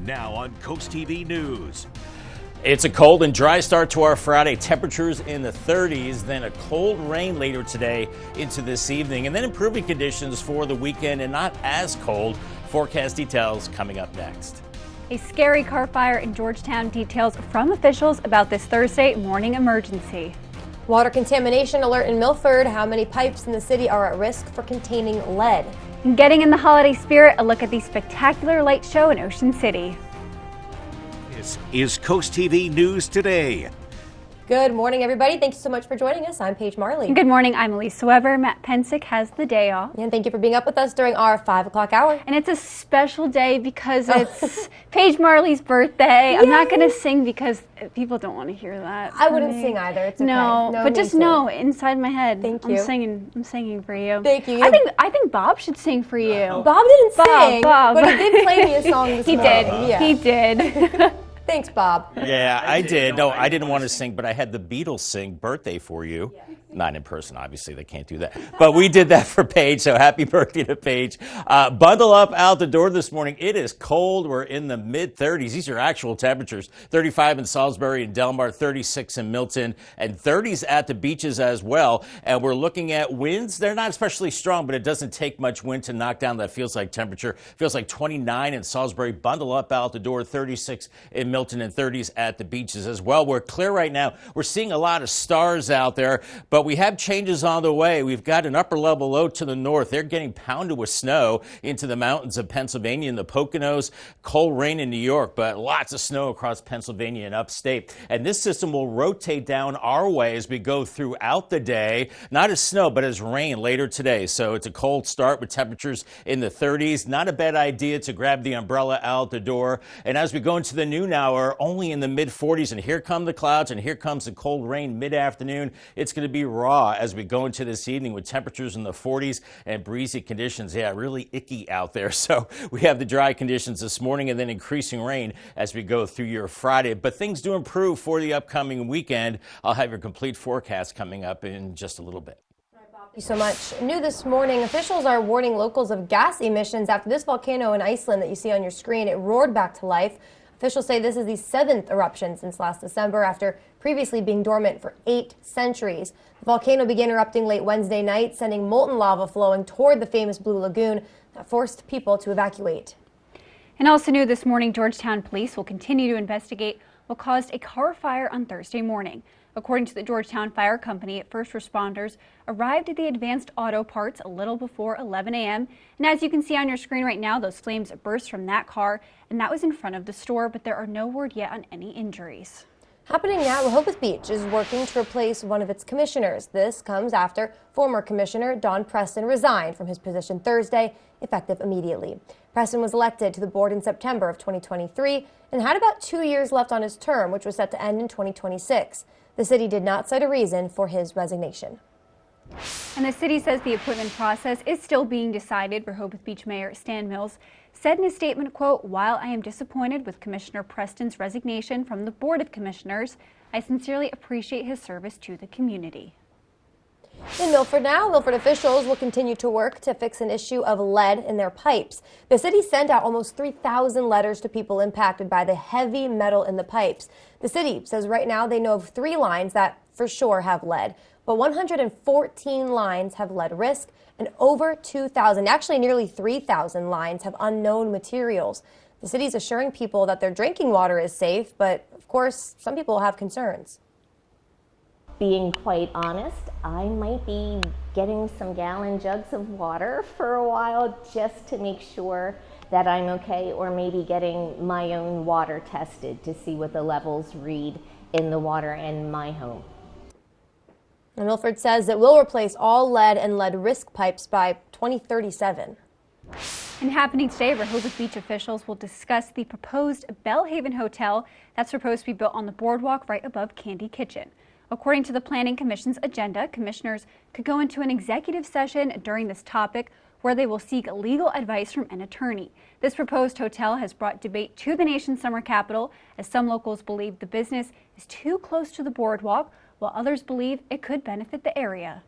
Now on CoastTV News. It's a cold and dry start to our Friday. Temperatures in the 30s, then a cold rain later today into this evening, and then improving conditions for the weekend and not as cold. Forecast details coming up next. A scary car fire in Georgetown, details from officials about this Thursday morning emergency. Water contamination alert in Milford. How many pipes in the city are at risk for containing lead? And getting in the holiday spirit, a look at the spectacular light show in Ocean City. This is CoastTV News Today. Good morning, everybody. Thank you so much for joining us. I'm Paige Marley. Good morning. I'm Elisa Weber. Matt Pensick has the day off. And thank you for being up with us during our 5 o'clock hour. And it's a special day because it's Paige Marley's birthday. Yay! I'm not going to sing because people don't want to hear that. I wouldn't sing either. It's okay. No, but just know inside my head. Thank you. I'm singing for you. Thank you. I think Bob should sing for you. Bob didn't sing, Bob. but he did play me a song this morning. Yeah. He did. Thanks, Bob. Yeah, I did. No, I didn't want to sing, but I had the Beatles sing Birthday for You. Not in person, obviously, they can't do that. But we did that for Paige, so happy birthday to Paige. Bundle up out the door this morning. It is cold. We're in the mid-30s. These are actual temperatures. 35 in Salisbury and Delmarva, 36 in Milton, and 30s at the beaches as well. And we're looking at winds. They're not especially strong, but it doesn't take much wind to knock down that feels-like temperature. Feels like 29 in Salisbury. Bundle up out the door, 36 in Milton, and 30s at the beaches as well. We're clear right now. We're seeing a lot of stars out there, but we have changes on the way. We've got an upper level low to the north. They're getting pounded with snow into the mountains of Pennsylvania and the Poconos. Cold rain in New York, but lots of snow across Pennsylvania and upstate. And this system will rotate down our way as we go throughout the day. Not as snow, but as rain later today. So it's a cold start with temperatures in the 30s. Not a bad idea to grab the umbrella out the door. And as we go into the noon hour, only in the mid 40s. And here come the clouds and here comes the cold rain mid-afternoon. It's going to be raw as we go into this evening with temperatures in the 40s and breezy conditions. Yeah, really icky out there. So we have the dry conditions this morning and then increasing rain as we go through your Friday. But things do improve for the upcoming weekend. I'll have your complete forecast coming up in just a little bit. Thank you so much. New this morning, officials are warning locals of gas emissions after this volcano in Iceland that you see on your screen. It roared back to life. Officials say this is the 7th eruption since last December after previously being dormant for 8 centuries. The volcano began erupting late Wednesday night, sending molten lava flowing toward the famous Blue Lagoon that forced people to evacuate. And also new this morning, Georgetown police will continue to investigate what caused a car fire on Thursday morning. According to the Georgetown Fire Company, first responders arrived at the Advanced Auto Parts a little before 11 a.m. And as you can see on your screen right now, those flames burst from that car, and that was in front of the store, but there are no word yet on any injuries. Happening now, Rehoboth Beach is working to replace one of its commissioners. This comes after former commissioner Don Preston resigned from his position Thursday, effective immediately. Preston was elected to the board in September of 2023 and had about 2 years left on his term, which was set to end in 2026. The city did not cite a reason for his resignation. And the city says the appointment process is still being decided. Rehoboth Beach Mayor Stan Mills said in a statement, quote, "While I am disappointed with Commissioner Preston's resignation from the Board of Commissioners, I sincerely appreciate his service to the community." In Milford now, Milford officials will continue to work to fix an issue of lead in their pipes. The city sent out almost 3,000 letters to people impacted by the heavy metal in the pipes. The city says right now they know of 3 lines that for sure have lead, but 114 lines have lead risk and over 2,000, actually nearly 3,000 lines have unknown materials. The city is assuring people that their drinking water is safe, but of course, some people have concerns. Being quite honest, I might be getting some gallon jugs of water for a while just to make sure that I'm okay, or maybe getting my own water tested to see what the levels read in the water in my home. And Milford says it will replace all lead and lead risk pipes by 2037. And happening today, Rehoboth Beach officials will discuss the proposed Belhaven Hotel that's proposed to be built on the boardwalk right above Candy Kitchen. According to the Planning Commission's agenda, commissioners could go into an executive session during this topic where they will seek legal advice from an attorney. This proposed hotel has brought debate to the nation's summer capital, as some locals believe the business is too close to the boardwalk, while others believe it could benefit the area.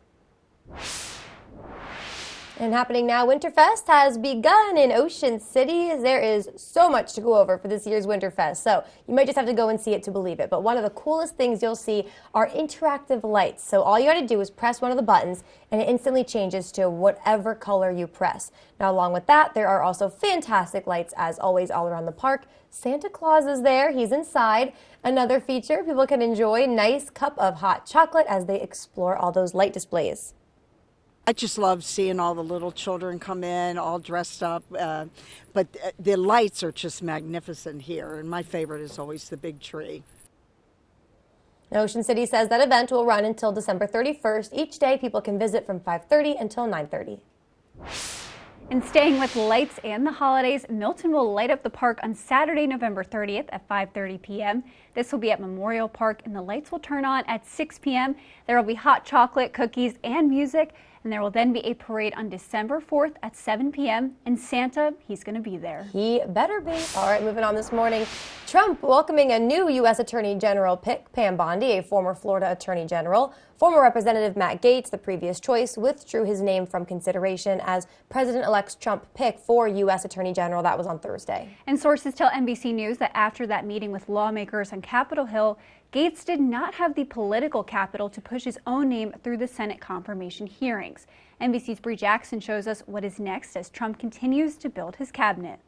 And happening now, Winterfest has begun in Ocean City. There is so much to go over for this year's Winterfest, so you might just have to go and see it to believe it. But one of the coolest things you'll see are interactive lights. So all you got to do is press one of the buttons, and it instantly changes to whatever color you press. Now, along with that, there are also fantastic lights, as always, all around the park. Santa Claus is there. He's inside. Another feature, people can enjoy a nice cup of hot chocolate as they explore all those light displays. I just love seeing all the little children come in all dressed up, but the lights are just magnificent here, and my favorite is always the big tree. Ocean City says that event will run until December 31st. Each day, people can visit from 5:30 until 9:30. And staying with lights and the holidays, Milton will light up the park on Saturday, November 30th at 5:30 p.m. This will be at Memorial Park, and the lights will turn on at 6 p.m. There will be hot chocolate, cookies, and music. And there will then be a parade on December 4th at 7 p.m. And Santa, he's going to be there. He better be. All right, moving on this morning. Trump welcoming a new U.S. Attorney General pick, Pam Bondi, a former Florida Attorney General. Former Representative Matt Gaetz, the previous choice, withdrew his name from consideration as President-elect Trump pick for U.S. Attorney General. That was on Thursday. And sources tell NBC News that after that meeting with lawmakers on Capitol Hill, Gaetz did not have the political capital to push his own name through the Senate confirmation hearings. NBC's Bree Jackson shows us what is next as Trump continues to build his cabinet.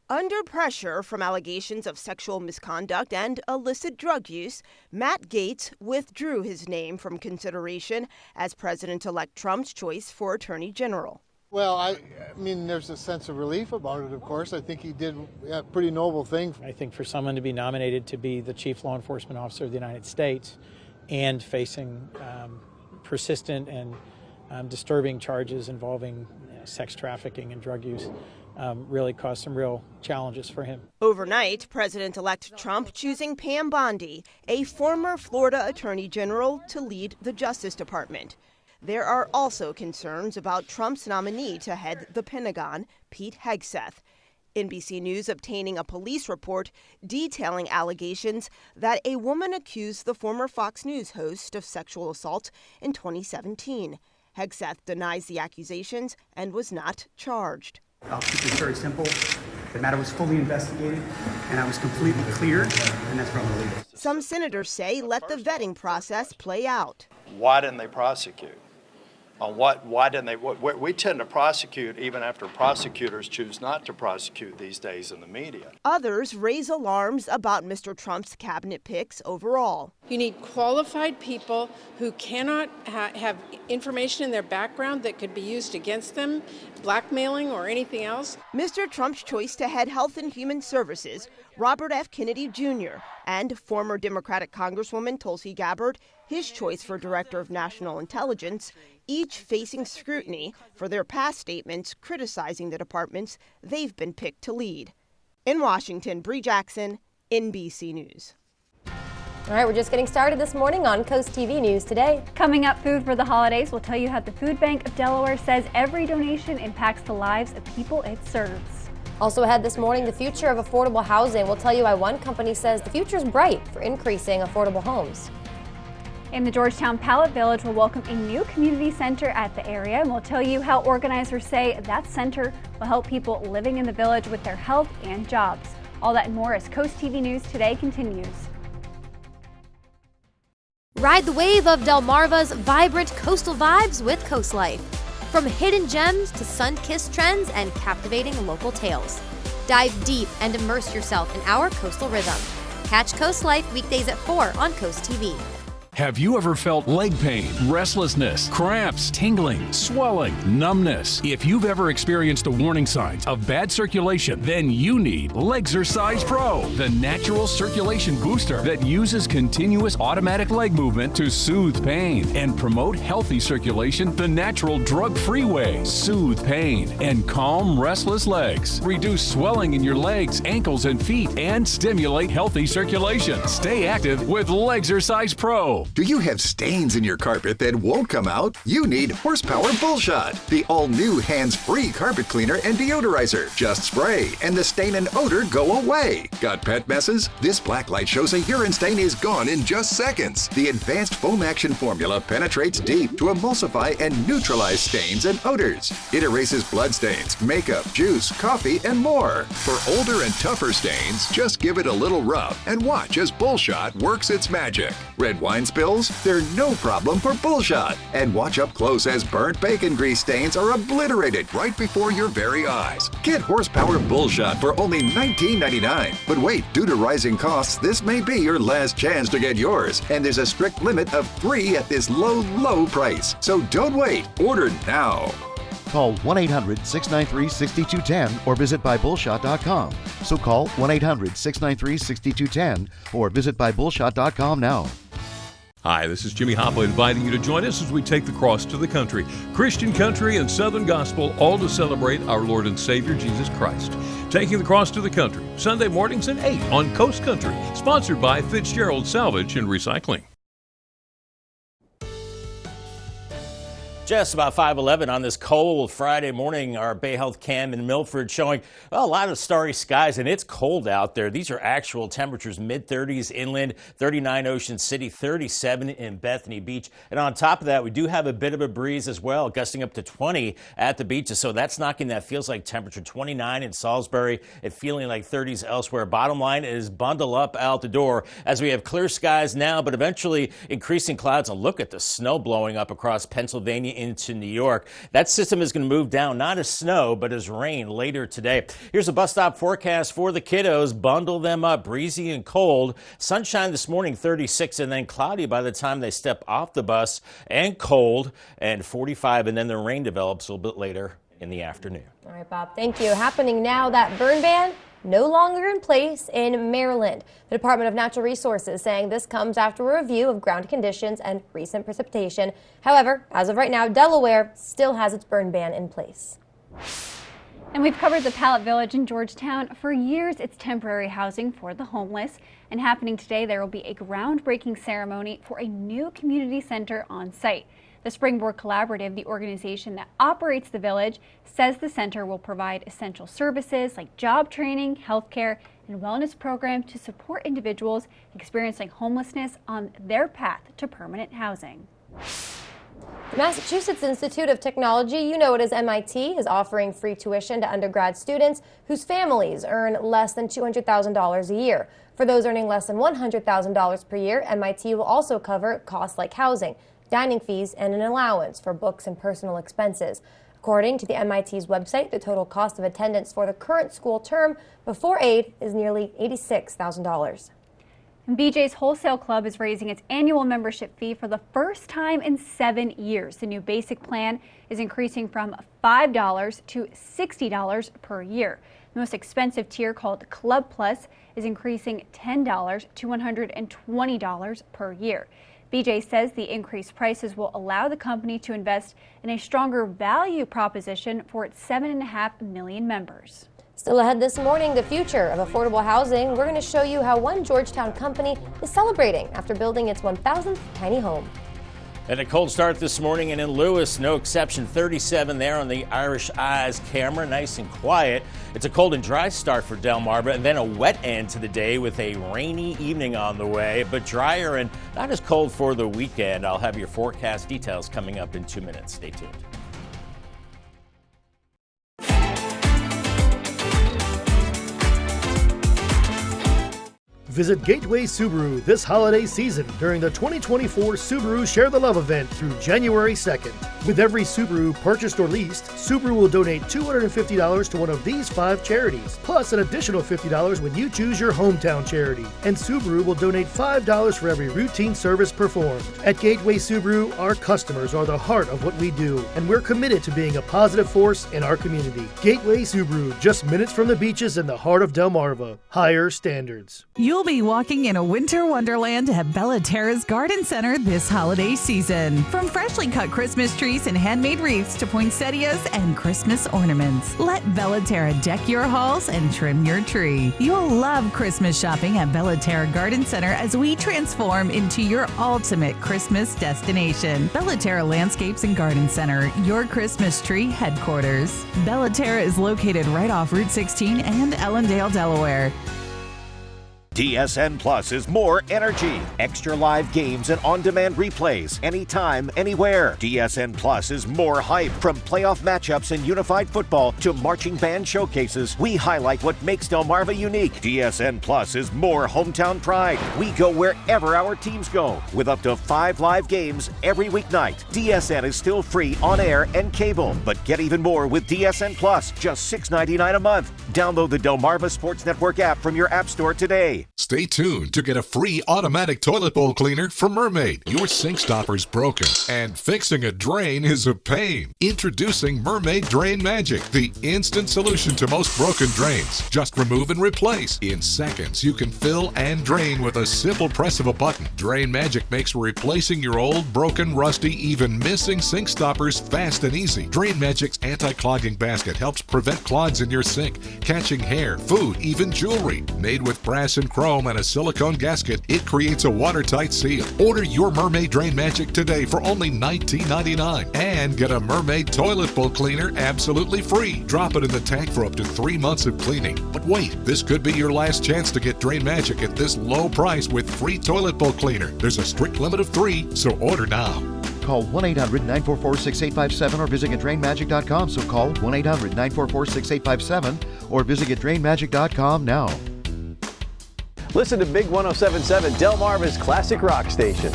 Under pressure from allegations of sexual misconduct and illicit drug use, Matt Gaetz withdrew his name from consideration as President-elect Trump's choice for Attorney General. Well, I mean, there's a sense of relief about it, of course. I think he did a pretty noble thing. I think for someone to be nominated to be the Chief Law Enforcement Officer of the United States and facing persistent and disturbing charges involving sex trafficking and drug use really caused some real challenges for him. Overnight, President-elect Trump choosing Pam Bondi, a former Florida Attorney General, to lead the Justice Department. There are also concerns about Trump's nominee to head the Pentagon, Pete Hegseth. NBC News obtaining a police report detailing allegations that a woman accused the former Fox News host of sexual assault in 2017. Hegseth denies the accusations and was not charged. I'll keep this very simple. The matter was fully investigated, and I was completely cleared, and that's where I'm going to leave it. Some senators say let the vetting process play out. Why didn't they prosecute? Why didn't they? We tend to prosecute even after prosecutors choose not to prosecute these days in the media. Others raise alarms about Mr. Trump's cabinet picks overall. You need qualified people who cannot have information in their background that could be used against them, blackmailing or anything else. Mr. Trump's choice to head Health and Human Services, Robert F. Kennedy Jr., and former Democratic Congresswoman Tulsi Gabbard, his choice for Director of National Intelligence, each facing scrutiny for their past statements criticizing the departments they've been picked to lead. In Washington, Bree Jackson, NBC News. All right, we're just getting started this morning on Coast TV News Today. Coming up, food for the holidays. We'll tell you how the Food Bank of Delaware says every donation impacts the lives of people it serves. Also ahead this morning, the future of affordable housing. We'll tell you why one company says the future is bright for increasing affordable homes. In the Georgetown Pallet Village, we'll welcome a new community center at the area, and we'll tell you how organizers say that center will help people living in the village with their health and jobs. All that and more as Coast TV News Today continues. Ride the wave of Delmarva's vibrant coastal vibes with Coast Life. From hidden gems to sun-kissed trends and captivating local tales. Dive deep and immerse yourself in our coastal rhythm. Catch Coast Life weekdays at 4 on Coast TV. Have you ever felt leg pain, restlessness, cramps, tingling, swelling, numbness? If you've ever experienced the warning signs of bad circulation, then you need Legzercise Pro, the natural circulation booster that uses continuous automatic leg movement to soothe pain and promote healthy circulation the natural drug-free way. Soothe pain and calm restless legs. Reduce swelling in your legs, ankles, and feet and stimulate healthy circulation. Stay active with Legzercise Pro. So, do you have stains in your carpet that won't come out? You need Horsepower Bullshot, the all-new hands-free carpet cleaner and deodorizer. Just spray, and the stain and odor go away. Got pet messes? This black light shows a urine stain is gone in just seconds. The advanced foam action formula penetrates deep to emulsify and neutralize stains and odors. It erases blood stains, makeup, juice, coffee, and more. For older and tougher stains, just give it a little rub and watch as Bullshot works its magic. Red wine spills? They're no problem for Bullshot. And watch up close as burnt bacon grease stains are obliterated right before your very eyes. Get Horsepower Bullshot for only $19.99. But wait, due to rising costs, this may be your last chance to get yours. And there's a strict limit of 3 at this low, low price. So don't wait. Order now. Call 1-800-693-6210 or visit buybullshot.com. So call 1-800-693-6210 or visit buybullshot.com now. Hi, this is Jimmy Hoppa inviting you to join us as we take the cross to the country. Christian country and Southern gospel, all to celebrate our Lord and Savior Jesus Christ. Taking the cross to the country, Sunday mornings at 8 on Coast Country. Sponsored by Fitzgerald Salvage and Recycling. Just about 5:11 on this cold Friday morning, our Bay Health cam in Milford showing a lot of starry skies, and it's cold out there. These are actual temperatures, mid-30s inland, 39 Ocean City, 37 in Bethany Beach. And on top of that, we do have a bit of a breeze as well, gusting up to 20 at the beaches. So that's knocking that feels like temperature, 29 in Salisbury and feeling like 30s elsewhere. Bottom line is bundle up out the door as we have clear skies now, but eventually increasing clouds. And look at the snow blowing up across Pennsylvania into New York. That system is going to move down, not as snow, but as rain later today. Here's a bus stop forecast for the kiddos. Bundle them up, breezy and cold. Sunshine this morning, 36, and then cloudy by the time they step off the bus, and cold, and 45, and then the rain develops a little bit later in the afternoon. All right, Bob, thank you. Happening now, that burn ban no longer in place in Maryland. The Department of Natural Resources saying this comes after a review of ground conditions and recent precipitation. However, as of right now, Delaware still has its burn ban in place. And we've covered the Pallet Village in Georgetown. For years, it's temporary housing for the homeless. And happening today, there will be a groundbreaking ceremony for a new community center on site. The Springboard Collaborative, the organization that operates the village, says the center will provide essential services like job training, healthcare, and wellness programs to support individuals experiencing homelessness on their path to permanent housing. The Massachusetts Institute of Technology, you know it as MIT, is offering free tuition to undergrad students whose families earn less than $200,000 a year. For those earning less than $100,000 per year, MIT will also cover costs like housing, dining fees, and an allowance for books and personal expenses. According to the MIT's website, the total cost of attendance for the current school term before aid is nearly $86,000. BJ's Wholesale Club is raising its annual membership fee for the first time in 7 years. The new basic plan is increasing from $5 to $60 per year. The most expensive tier, called Club Plus, is increasing $10 to $120 per year. BJ says the increased prices will allow the company to invest in a stronger value proposition for its 7.5 million members. Still ahead this morning, the future of affordable housing. We're going to show you how one Georgetown company is celebrating after building its 1,000th tiny home. And a cold start this morning, and in Lewis, no exception. 37 there on the Irish Eyes camera, nice and quiet. It's a cold and dry start for Delmarva, and then a wet end to the day with a rainy evening on the way, but drier and not as cold for the weekend. I'll have your forecast details coming up in 2 minutes. Stay tuned. Visit Gateway Subaru this holiday season during the 2024 Subaru Share the Love event through January 2nd. With every Subaru purchased or leased, Subaru will donate $250 to one of these 5 charities, plus an additional $50 when you choose your hometown charity. And Subaru will donate $5 for every routine service performed. At Gateway Subaru, our customers are the heart of what we do, and we're committed to being a positive force in our community. Gateway Subaru, just minutes from the beaches in the heart of Delmarva. Higher standards. You'll be walking in a winter wonderland at Bellaterra's Garden Center this holiday season. From freshly cut Christmas trees and handmade wreaths to poinsettias and Christmas ornaments, let Bellaterra deck your halls and trim your tree. You'll love Christmas shopping at Bellaterra Garden Center as we transform into your ultimate Christmas destination. Bellaterra Landscapes and Garden Center, your Christmas tree headquarters. Bellaterra is located right off Route 16 and Ellendale, Delaware. DSN Plus is more energy, extra live games and on-demand replays, anytime, anywhere. DSN Plus is more hype. From playoff matchups and unified football to marching band showcases, we highlight what makes Delmarva unique. DSN Plus is more hometown pride. We go wherever our teams go, with up to 5 live games every weeknight. DSN is still free on air and cable, but get even more with DSN Plus, just $6.99 a month. Download the Delmarva Sports Network app from your app store today. Stay tuned to get a free automatic toilet bowl cleaner from Mermaid. Your sink stopper's broken, and fixing a drain is a pain. Introducing Mermaid Drain Magic, the instant solution to most broken drains. Just remove and replace. In seconds, you can fill and drain with a simple press of a button. Drain Magic makes replacing your old, broken, rusty, even missing sink stoppers fast and easy. Drain Magic's anti-clogging basket helps prevent clogs in your sink, catching hair, food, even jewelry. Made with brass and chrome and a silicone gasket, it creates a watertight seal. Order your Mermaid Drain Magic today for only $19.99 and get a Mermaid toilet bowl cleaner absolutely free. Drop it in the tank for up to 3 months of cleaning. But wait, this could be your last chance to get Drain Magic at this low price with free toilet bowl cleaner. There's a strict limit of 3, so order now. Call 1-800-944-6857 or visit GetDrainMagic.com. So call 1-800-944-6857 or visit GetDrainMagic.com now. Listen to Big 107.7, Delmarva's classic rock station.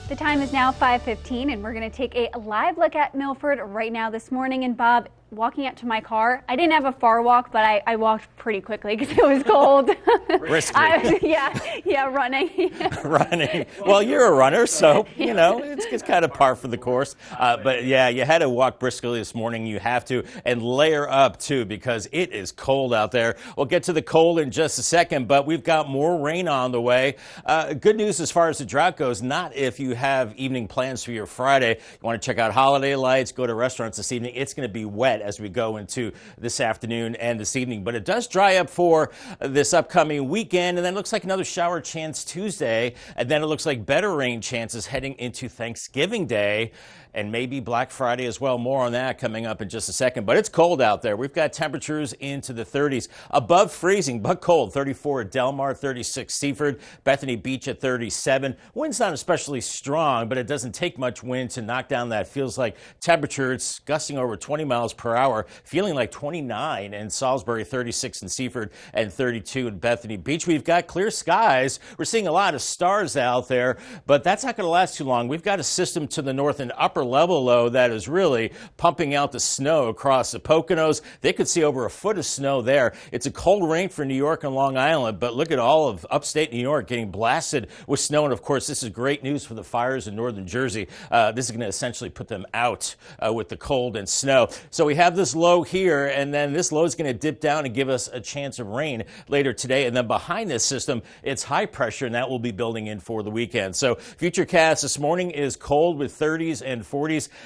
The time is now 5:15, and we're going to take a live look at Milford right now this morning. And Bob, walking out to my car, I didn't have a far walk, but I walked pretty quickly because it was cold. Risky. Yeah, running. Running. Well, you're a runner, so, you know, it's kind of par for the course. But, yeah, you had to walk briskly this morning. You have to, and layer up, too, because it is cold out there. We'll get to the cold in just a second, but we've got more rain on the way. Good news as far as the drought goes, not if you have evening plans for your Friday. You want to check out holiday lights, go to restaurants this evening. It's going to be wet as we go into this afternoon and this evening, but it does dry up for this upcoming weekend, and then it looks like another shower chance Tuesday, and then it looks like better rain chances heading into Thanksgiving Day and maybe Black Friday as well. More on that coming up in just a second. But it's cold out there. We've got temperatures into the 30s, above freezing, but cold. 34 at Delmar, 36 Seaford, Bethany Beach at 37. Wind's not especially strong, but it doesn't take much wind to knock down that feels like temperature. It's gusting over 20 miles per hour, feeling like 29 in Salisbury, 36 in Seaford, and 32 in Bethany Beach. We've got clear skies. We're seeing a lot of stars out there, but that's not going to last too long. We've got a system to the north and upper level low that is really pumping out the snow across the Poconos. They could see over a foot of snow there. It's a cold rain for New York and Long Island, but look at all of upstate New York getting blasted with snow. And of course, this is great news for the fires in northern Jersey. This is going to essentially put them out with the cold and snow. So we have this low here, and then this low is going to dip down and give us a chance of rain later today. And then behind this system, it's high pressure, and that will be building in for the weekend. So futurecast this morning is cold with 30s and 40s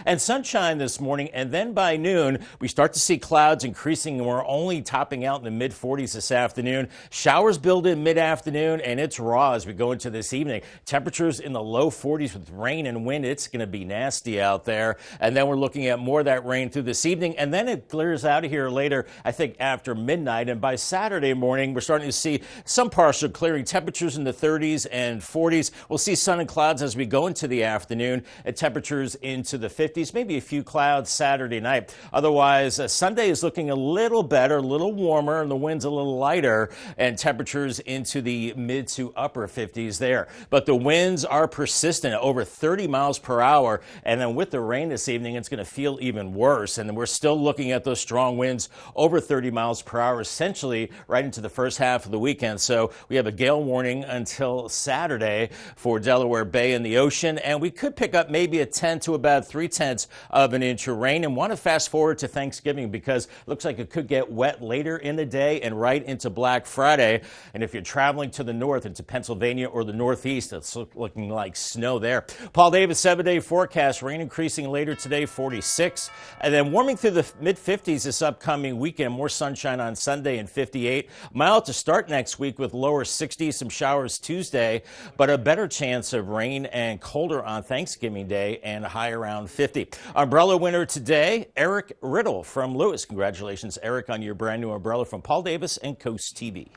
and sunshine this morning. And then by noon, we start to see clouds increasing, and we're only topping out in the mid-40s this afternoon. Showers build in mid-afternoon, and it's raw as we go into this evening. Temperatures in the low 40s with rain and wind. It's going to be nasty out there. And then we're looking at more of that rain through this evening, and then it clears out of here later, I think, after midnight. And by Saturday morning, we're starting to see some partial clearing. Temperatures in the 30s and 40s. We'll see sun and clouds as we go into the afternoon, and temperatures into the 50s, maybe a few clouds Saturday night. Otherwise, Sunday is looking a little better, a little warmer, and the wind's a little lighter, and temperatures into the mid to upper 50s there. But the winds are persistent, over 30 miles per hour, and then with the rain this evening, it's going to feel even worse. And we're still still looking at those strong winds over 30 miles per hour, essentially right into the first half of the weekend. So we have a gale warning until Saturday for Delaware Bay and the ocean, and we could pick up maybe a 10 to about 3/10 of an inch of rain. And want to fast forward to Thanksgiving because it looks like it could get wet later in the day and right into Black Friday. And if you're traveling to the north into Pennsylvania or the Northeast, it's looking like snow there. Paul Davis 7-day forecast, rain increasing later today, 46, and then warming through the mid-50s this upcoming weekend. More sunshine on Sunday and 58. Mild to start next week with lower 60s, some showers Tuesday, but a better chance of rain and colder on Thanksgiving Day and high around 50. Umbrella winner today, Eric Riddle from Lewis. Congratulations, Eric, on your brand new umbrella from Paul Davis and Coast TV.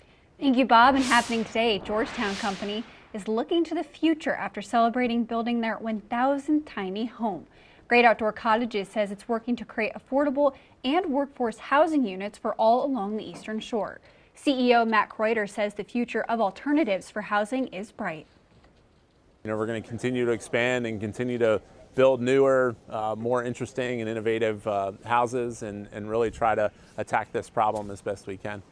Thank you, Bob. And happening today, Georgetown Company is looking to the future after celebrating building their 1,000th tiny home. Great Outdoor Cottages says it's working to create affordable and workforce housing units for all along the Eastern Shore. CEO Matt Kreuter says the future of alternatives for housing is bright. We're going to continue to expand and continue to build newer, more interesting and innovative houses and really try to attack this problem as best we can.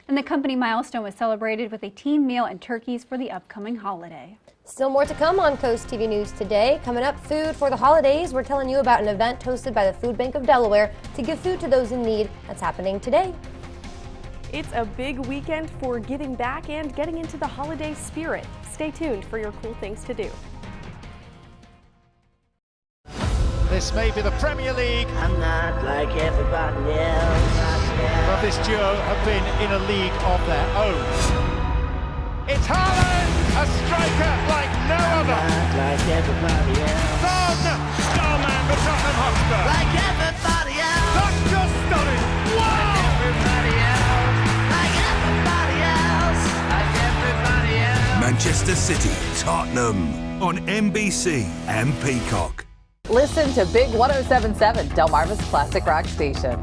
And the company milestone was celebrated with a team meal and turkeys for the upcoming holiday. Still more to come on Coast TV News today. Coming up, food for the holidays. We're telling you about an event hosted by the Food Bank of Delaware to give food to those in need. That's happening today. It's a big weekend for giving back and getting into the holiday spirit. Stay tuned for your cool things to do. This may be the Premier League. I'm not like everybody else. But this duo have been in a league of their own. It's Haaland, a striker like no other. Not like everybody else. Son, starman for Tottenham Hotspur. Like everybody else. That's just stunning. Wow! Like everybody else. Like everybody else. Like everybody else. Manchester City, Tottenham on NBC and Peacock. Listen to Big 107.7, Delmarva's classic rock station.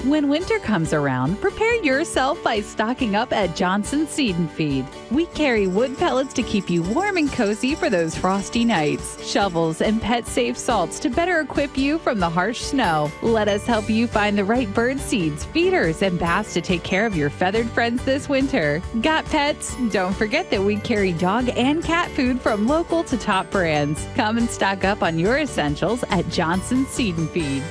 When winter comes around, prepare yourself by stocking up at Johnson's Seed and Feed. We carry wood pellets to keep you warm and cozy for those frosty nights, shovels and pet-safe salts to better equip you from the harsh snow. Let us help you find the right bird seeds, feeders, and baths to take care of your feathered friends this winter. Got pets? Don't forget that we carry dog and cat food from local to top brands. Come and stock up on your essentials at Johnson's Seed and Feed.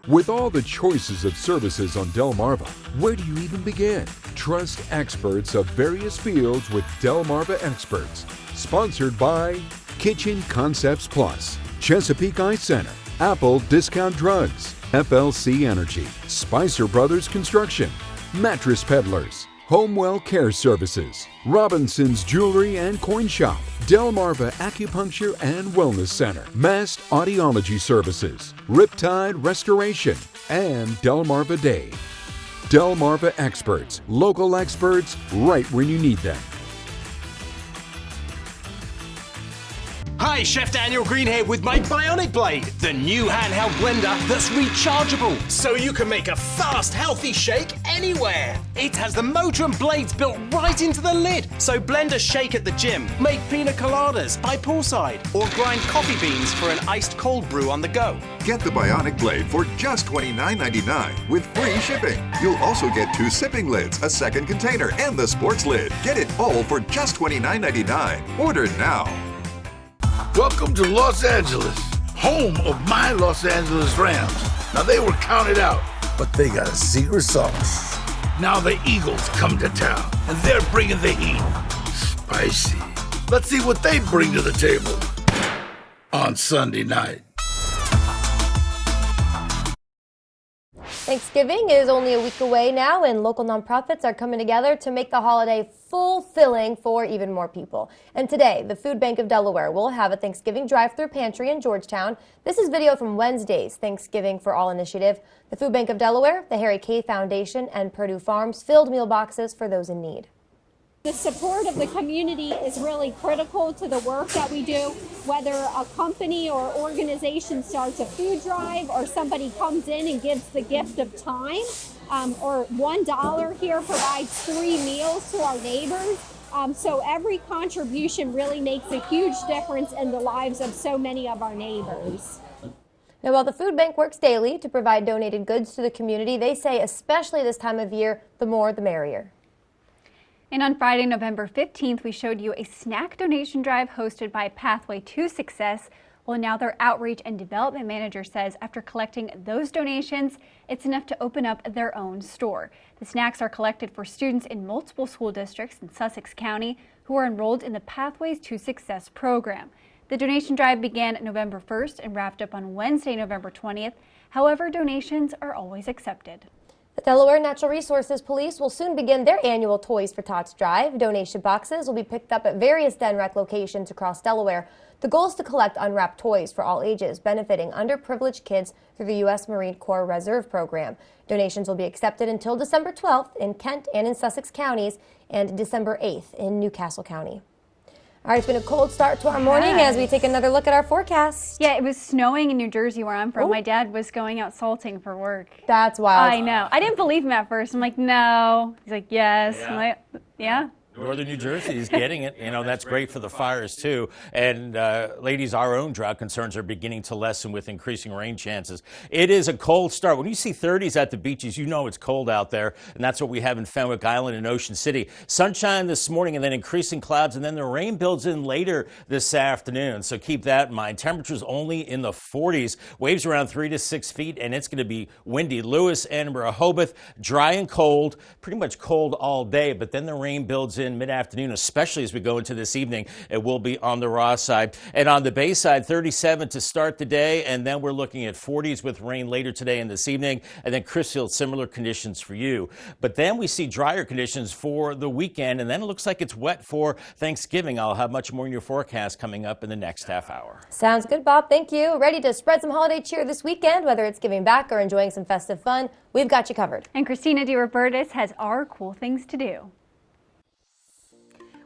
With all the choices of services on Delmarva, where do you even begin? Trust experts of various fields with Delmarva Experts. Sponsored by Kitchen Concepts Plus, Chesapeake Eye Center, Apple Discount Drugs, FLC Energy, Spicer Brothers Construction, Mattress Peddlers, Homewell Care Services, Robinson's Jewelry and Coin Shop, Delmarva Acupuncture and Wellness Center, Mast Audiology Services, Riptide Restoration, and Delmarva Day. Delmarva Experts, local experts right when you need them. Hi, Chef Daniel Green here with my Bionic Blade, the new handheld blender that's rechargeable, so you can make a fast, healthy shake anywhere. It has the motor and blades built right into the lid, so blend a shake at the gym, make pina coladas by poolside, or grind coffee beans for an iced cold brew on the go. Get the Bionic Blade for just $29.99 with free shipping. You'll also get 2 sipping lids, a second container, and the sports lid. Get it all for just $29.99. Order now. Welcome to Los Angeles, home of my Los Angeles Rams. Now they were counted out, but they got a secret sauce. Now the Eagles come to town, and they're bringing the heat. Spicy. Let's see what they bring to the table on Sunday night. Thanksgiving is only a week away now, and local nonprofits are coming together to make the holiday fulfilling for even more people. And today, the Food Bank of Delaware will have a Thanksgiving drive-through pantry in Georgetown. This is video from Wednesday's Thanksgiving for All initiative. The Food Bank of Delaware, the Harry K. Foundation, and Purdue Farms filled meal boxes for those in need. The support of the community is really critical to the work that we do, whether a company or organization starts a food drive or somebody comes in and gives the gift of time, or $1 here provides 3 meals to our neighbors. So every contribution really makes a huge difference in the lives of so many of our neighbors. Now, while the food bank works daily to provide donated goods to the community, they say especially this time of year, the more the merrier. And on Friday, November 15th, we showed you a snack donation drive hosted by Pathway to Success. Well, now their outreach and development manager says after collecting those donations, it's enough to open up their own store. The snacks are collected for students in multiple school districts in Sussex County who are enrolled in the Pathways to Success program. The donation drive began November 1st and wrapped up on Wednesday, November 20th. However, donations are always accepted. The Delaware Natural Resources Police will soon begin their annual Toys for Tots drive. Donation boxes will be picked up at various DenRec locations across Delaware. The goal is to collect unwrapped toys for all ages, benefiting underprivileged kids through the U.S. Marine Corps Reserve Program. Donations will be accepted until December 12th in Kent and in Sussex counties and December 8th in Newcastle County. All right, it's been a cold start to our morning as we take another look at our forecast. Yeah, it was snowing in New Jersey where I'm from. My dad was going out salting for work. That's wild. I know. I didn't believe him at first. I'm like, no. He's like, yes. Yeah. I'm like, yeah. Northern New Jersey is getting it. You know, that's great for the fires, too. And, ladies, our own drought concerns are beginning to lessen with increasing rain chances. It is a cold start. When you see 30s at the beaches, you know it's cold out there. And that's what we have in Fenwick Island and Ocean City. Sunshine this morning and then increasing clouds. And then the rain builds in later this afternoon. So keep that in mind. Temperatures only in the 40s. Waves around 3 to 6 feet. And it's going to be windy. Lewis and Rehoboth, dry and cold. Pretty much cold all day. But then the rain builds in mid-afternoon, especially as we go into this evening. It will be on the raw side. And on the bay side, 37 to start the day, and then we're looking at 40s with rain later today and this evening, and then Crisfield, similar conditions for you. But then we see drier conditions for the weekend, and then it looks like it's wet for Thanksgiving. I'll have much more in your forecast coming up in the next half hour. Sounds good, Bob. Thank you. Ready to spread some holiday cheer this weekend, whether it's giving back or enjoying some festive fun? We've got you covered. And Christina DiRobertis has our cool things to do.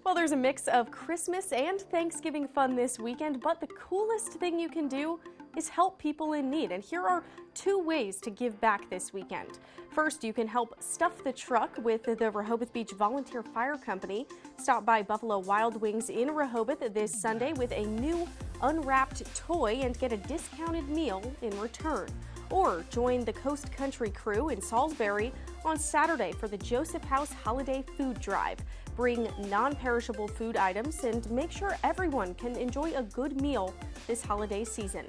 Well, there's a mix of Christmas and Thanksgiving fun this weekend, but the coolest thing you can do is help people in need. And here are 2 ways to give back this weekend. First, you can help stuff the truck with the Rehoboth Beach Volunteer Fire Company. Stop by Buffalo Wild Wings in Rehoboth this Sunday with a new unwrapped toy and get a discounted meal in return. Or join the Coast Country crew in Salisbury on Saturday for the Joseph House Holiday Food Drive. Bring non-perishable food items and make sure everyone can enjoy a good meal this holiday season.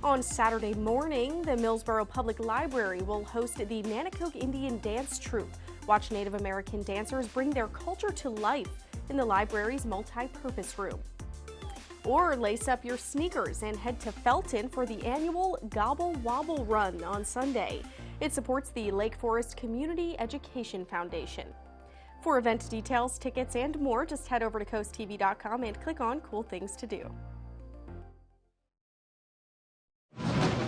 On Saturday morning, the Millsboro Public Library will host the Nanacoke Indian Dance Troupe. Watch Native American dancers bring their culture to life in the library's multi-purpose room. Or lace up your sneakers and head to Felton for the annual Gobble Wobble Run on Sunday. It supports the Lake Forest Community Education Foundation. For event details, tickets, and more, just head over to CoastTV.com and click on Cool Things to Do.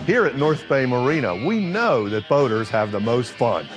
Here at North Bay Marina, we know that boaters have the most fun.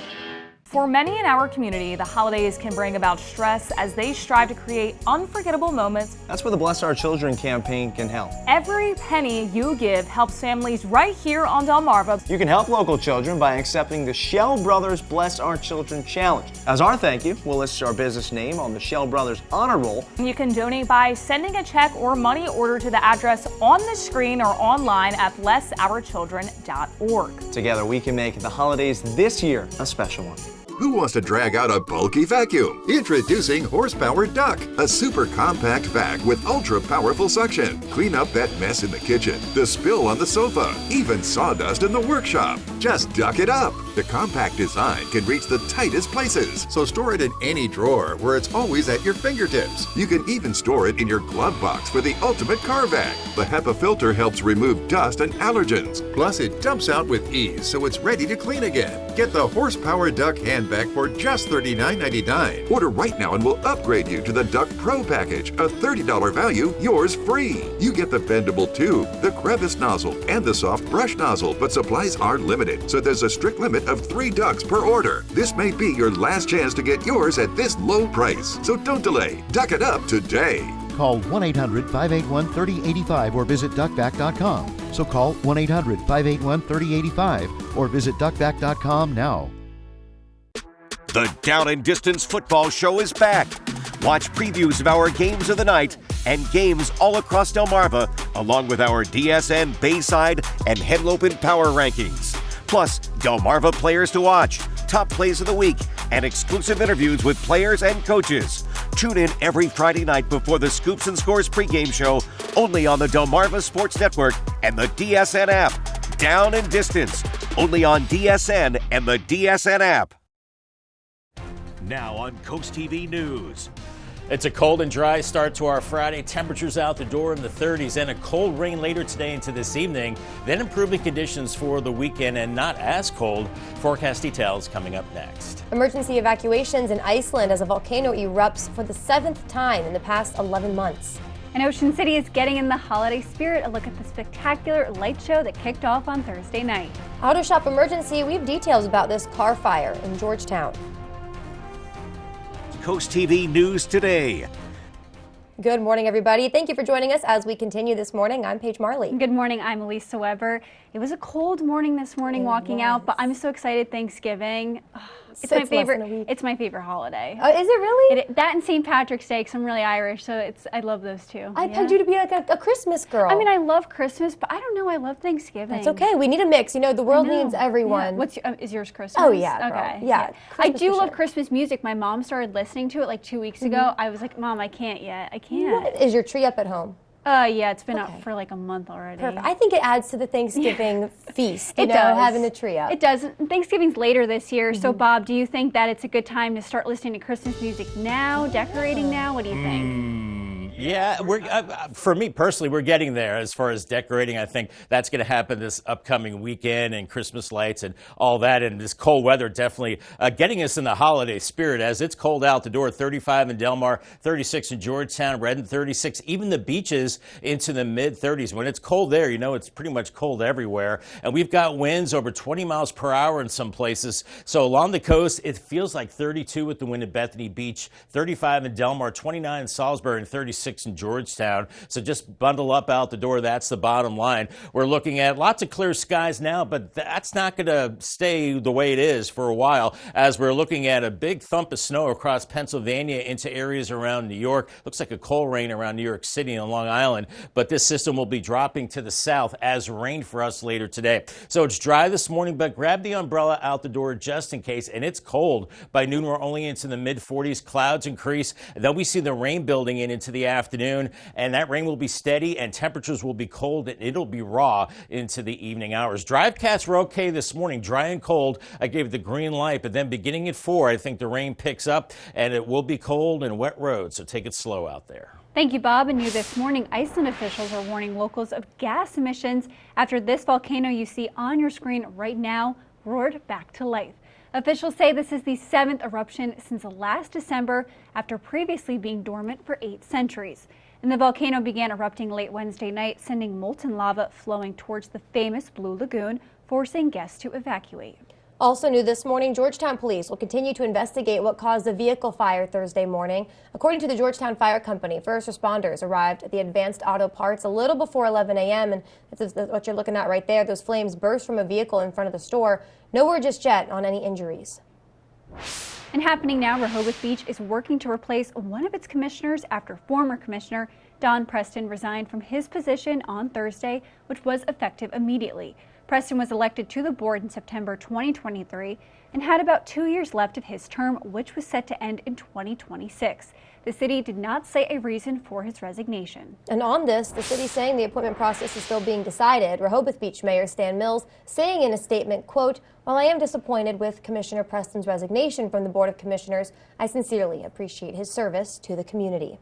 For many in our community, the holidays can bring about stress as they strive to create unforgettable moments. That's where the Bless Our Children campaign can help. Every penny you give helps families right here on Delmarva. You can help local children by accepting the Shell Brothers Bless Our Children Challenge. As our thank you, we'll list our business name on the Shell Brothers Honor Roll. You can donate by sending a check or money order to the address on the screen or online at blessourchildren.org. Together we can make the holidays this year a special one. Who wants to drag out a bulky vacuum? Introducing Horsepower Duck, a super compact vac with ultra powerful suction. Clean up that mess in the kitchen, the spill on the sofa, even sawdust in the workshop. Just duck it up. The compact design can reach the tightest places, so store it in any drawer where it's always at your fingertips. You can even store it in your glove box for the ultimate car vac. The HEPA filter helps remove dust and allergens. Plus, it dumps out with ease, so it's ready to clean again. Get the Horsepower Duck hand vac for just $39.99. Order right now and we'll upgrade you to the Duck Pro package, a $30 value, yours free. You get the bendable tube, the crevice nozzle, and the soft brush nozzle, but supplies are limited, so there's a strict limit of 3 ducks per order. This may be your last chance to get yours at this low price, so don't delay. Duck it up today. Call 1-800-581-3085 or visit duckback.com. So call 1-800-581-3085 or visit duckback.com now. The Down and Distance Football Show is back. Watch previews of our games of the night and games all across Delmarva, along with our DSN Bayside and Henlopen Power Rankings. Plus, Delmarva players to watch, top plays of the week, and exclusive interviews with players and coaches. Tune in every Friday night before the Scoops and Scores pregame show, only on the Delmarva Sports Network and the DSN app. Down and distance, only on DSN and the DSN app. Now on CoastTV News. It's a cold and dry start to our Friday. Temperatures out the door in the 30s and a cold rain later today into this evening. Then improving conditions for the weekend and not as cold. Forecast details coming up next. Emergency evacuations in Iceland as a volcano erupts for the 7th time in the past 11 months. And Ocean City is getting in the holiday spirit. A look at the spectacular light show that kicked off on Thursday night. Auto shop emergency. We have details about this car fire in Georgetown. CoastTV News Today. Good morning, everybody. Thank you for joining us as we continue this morning. I'm Paige Marley. Good morning. I'm Elisa Weber. It was a cold morning this morning walking out, but I'm so excited. Thanksgiving. It's my favorite. It's my favorite holiday. Oh, is it really? That and St. Patrick's Day, because I'm really Irish, so I love those two. I pegged you to be like a Christmas girl. I mean, I love Christmas, but I don't know. I love Thanksgiving. That's okay. We need a mix. You know, the world needs everyone. Yeah. Is yours Christmas? Oh yeah. Okay. Yeah. I do love Christmas music. My mom started listening to it like 2 weeks ago. I was like, Mom, I can't yet. I can't. What? Is your tree up at home? Yeah, it's been up for like a month already. Perfect. I think it adds to the Thanksgiving feast. It does. Having the tree up. It does. Thanksgiving's later this year. So, Bob, do you think that it's a good time to start listening to Christmas music now, decorating now? What do you think? Yeah, for me personally, we're getting there as far as decorating. I think that's going to happen this upcoming weekend, and Christmas lights and all that. And this cold weather definitely getting us in the holiday spirit as it's cold out the door. 35 in Delmar, 36 in Georgetown, Redden 36, even the beaches into the mid 30s. When it's cold there, you know it's pretty much cold everywhere. And we've got winds over 20 miles per hour in some places. So along the coast, it feels like 32 with the wind at Bethany Beach, 35 in Delmar, 29 in Salisbury, and 36 in Georgetown. So just bundle up out the door. That's the bottom line. We're looking at lots of clear skies now, but that's not going to stay the way it is for a while, as we're looking at a big thump of snow across Pennsylvania into areas around New York. Looks like a cold rain around New York City and Long Island, but this system will be dropping to the south as rain for us later today. So it's dry this morning, but grab the umbrella out the door just in case. And it's cold. By noon, we're only into the mid 40s. Clouds increase. Then we see the rain building into the afternoon, and that rain will be steady and temperatures will be cold and it'll be raw into the evening hours. Drivecasts were okay this morning, dry and cold. I gave the green light, but then beginning at 4, I think the rain picks up and it will be cold and wet roads, so take it slow out there. Thank you, Bob. And new this morning, Iceland officials are warning locals of gas emissions after this volcano you see on your screen right now roared back to life. Officials say this is the 7th eruption since last December, after previously being dormant for 8 centuries. And the volcano began erupting late Wednesday night, sending molten lava flowing towards the famous Blue Lagoon, forcing guests to evacuate. Also new this morning, Georgetown police will continue to investigate what caused the vehicle fire Thursday morning. According to the Georgetown Fire Company, first responders arrived at the Advanced Auto Parts a little before 11 a.m. and this is what you're looking at right there. Those flames burst from a vehicle in front of the store. No word just yet on any injuries. And happening now, Rehoboth Beach is working to replace one of its commissioners after former commissioner Don Preston resigned from his position on Thursday, which was effective immediately. Preston was elected to the board in September 2023 and had about 2 years left of his term, which was set to end in 2026. The city did not say a reason for his resignation. And on this, the city saying the appointment process is still being decided. Rehoboth Beach Mayor Stan Mills saying in a statement, quote, "While I am disappointed with Commissioner Preston's resignation from the Board of Commissioners, I sincerely appreciate his service to the community."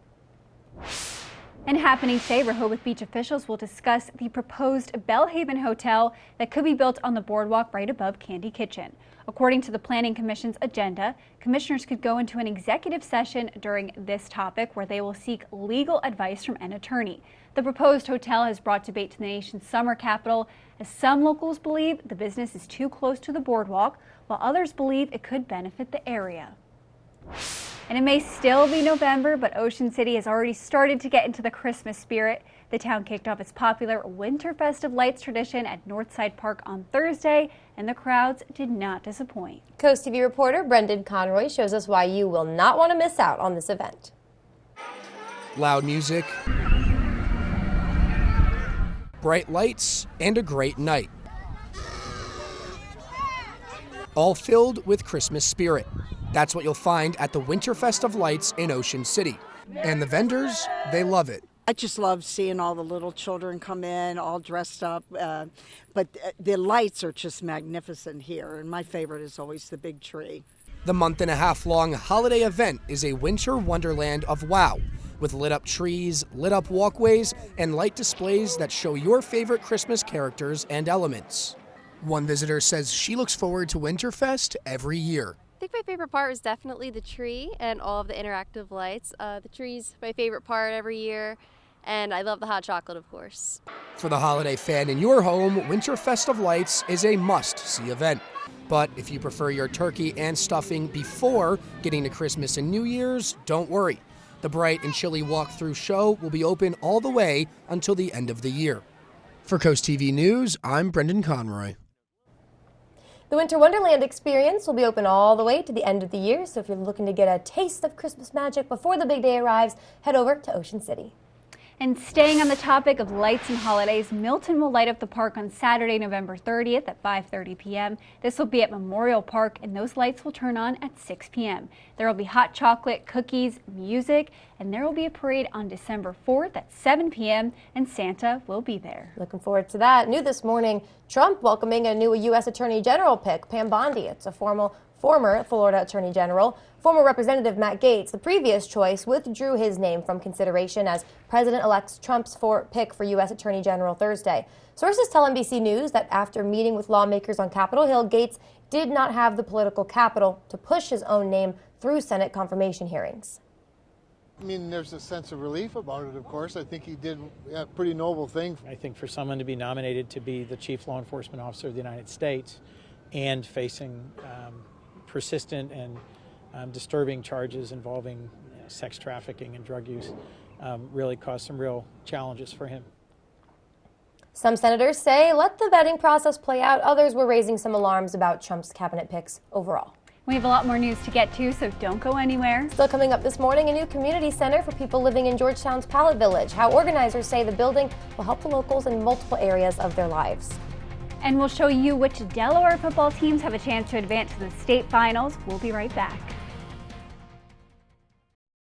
And happening today, Rehoboth Beach officials will discuss the proposed Belhaven Hotel that could be built on the boardwalk right above Candy Kitchen. According to the Planning Commission's agenda, commissioners could go into an executive session during this topic where they will seek legal advice from an attorney. The proposed hotel has brought debate to the nation's summer capital, as some locals believe the business is too close to the boardwalk, while others believe it could benefit the area. And it may still be November, but Ocean City has already started to get into the Christmas spirit. The town kicked off its popular Winter Festive Lights tradition at Northside Park on Thursday, and the crowds did not disappoint. CoastTV reporter Brendan Conroy shows us why you will not want to miss out on this event. loud music, bright lights, and a great night. All filled with Christmas spirit. That's what you'll find at the Winterfest of Lights in Ocean City. And the vendors, they love it. I just love seeing all the little children come in, all dressed up. But the lights are just magnificent here. And my favorite is always the big tree. The month-and-a-half-long holiday event is a winter wonderland of wow, with lit-up trees, lit-up walkways, and light displays that show your favorite Christmas characters and elements. One visitor says she looks forward to Winterfest every year. I think my favorite part is definitely the tree and all of the interactive lights. The tree's my favorite part every year, and I love the hot chocolate, of course. For the holiday fan in your home, Winterfest of Lights is a must-see event. But if you prefer your turkey and stuffing before getting to Christmas and New Year's, don't worry. The bright and chilly walk-through show will be open all the way until the end of the year. For CoastTV News, I'm Brendan Conroy. The Winter Wonderland experience will be open all the way to the end of the year, so if you're looking to get a taste of Christmas magic before the big day arrives, head over to Ocean City. And staying on the topic of lights and holidays, Milton will light up the park on Saturday, November 30th at 5:30 p.m. This will be at Memorial Park, and those lights will turn on at 6 p.m. There will be hot chocolate, cookies, music, and there will be a parade on December 4th at 7 p.m., and Santa will be there. Looking forward to that. New this morning, Trump welcoming a new U.S. Attorney General pick, Pam Bondi. It's a former Florida Attorney General. Former Representative Matt Gaetz, the previous choice, withdrew his name from consideration as President-elect Trump's pick for U.S. Attorney General Thursday. Sources tell NBC News that after meeting with lawmakers on Capitol Hill, Gaetz did not have the political capital to push his own name through Senate confirmation hearings. I mean, there's a sense of relief about it, of course. I think he did a pretty noble thing. I think for someone to be nominated to be the Chief Law Enforcement Officer of the United States and facing persistent and disturbing charges involving sex trafficking and drug use really caused some real challenges for him. Some senators say let the vetting process play out. Others were raising some alarms about Trump's cabinet picks overall. We have a lot more news to get to, so don't go anywhere. Still coming up this morning, a new community center for people living in Georgetown's Pallet Village. How organizers say the building will help the locals in multiple areas of their lives. And we'll show you which Delaware football teams have a chance to advance to the state finals. We'll be right back.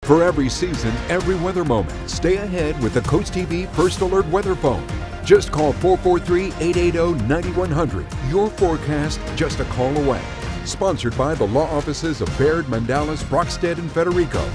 For every season, every weather moment, stay ahead with the CoastTV First Alert Weather Phone. Just call 443-880-9100. Your forecast just a call away. Sponsored by the law offices of Baird, Mandalis, Brockstead, and Federico.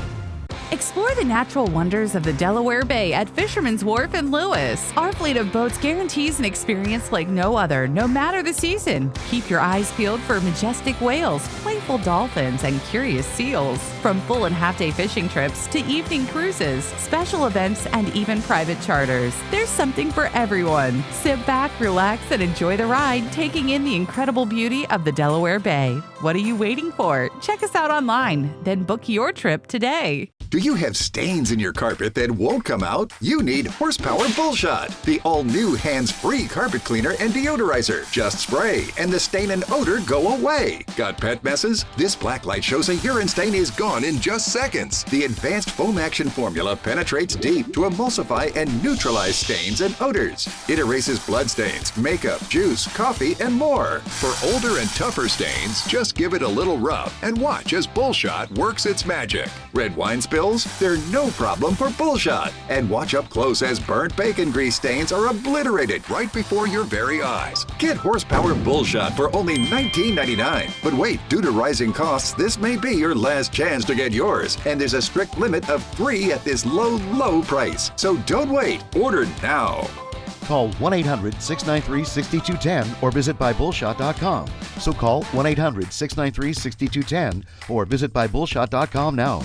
Explore the natural wonders of the Delaware Bay at Fisherman's Wharf in Lewis. Our fleet of boats guarantees an experience like no other, no matter the season. Keep your eyes peeled for majestic whales, playful dolphins, and curious seals. From full and half-day fishing trips to evening cruises, special events, and even private charters, there's something for everyone. Sit back, relax, and enjoy the ride, taking in the incredible beauty of the Delaware Bay. What are you waiting for? Check us out online, then book your trip today. Do you have stains in your carpet that won't come out? You need Horsepower Bullshot, the all-new hands-free carpet cleaner and deodorizer. Just spray, and the stain and odor go away. Got pet messes? This black light shows a urine stain is gone in just seconds. The advanced foam action formula penetrates deep to emulsify and neutralize stains and odors. It erases blood stains, makeup, juice, coffee, and more. For older and tougher stains, just give it a little rub and watch as Bullshot works its magic. Red wine spills? They're no problem for Bullshot. And watch up close as burnt bacon grease stains are obliterated right before your very eyes. Get Horsepower Bullshot for only $19.99. But wait, due to rising costs, this may be your last chance to get yours. And there's a strict limit of 3 at this low, low price. So don't wait. Order now. Call 1-800-693-6210 or visit buybullshot.com. So call 1-800-693-6210 or visit buybullshot.com now.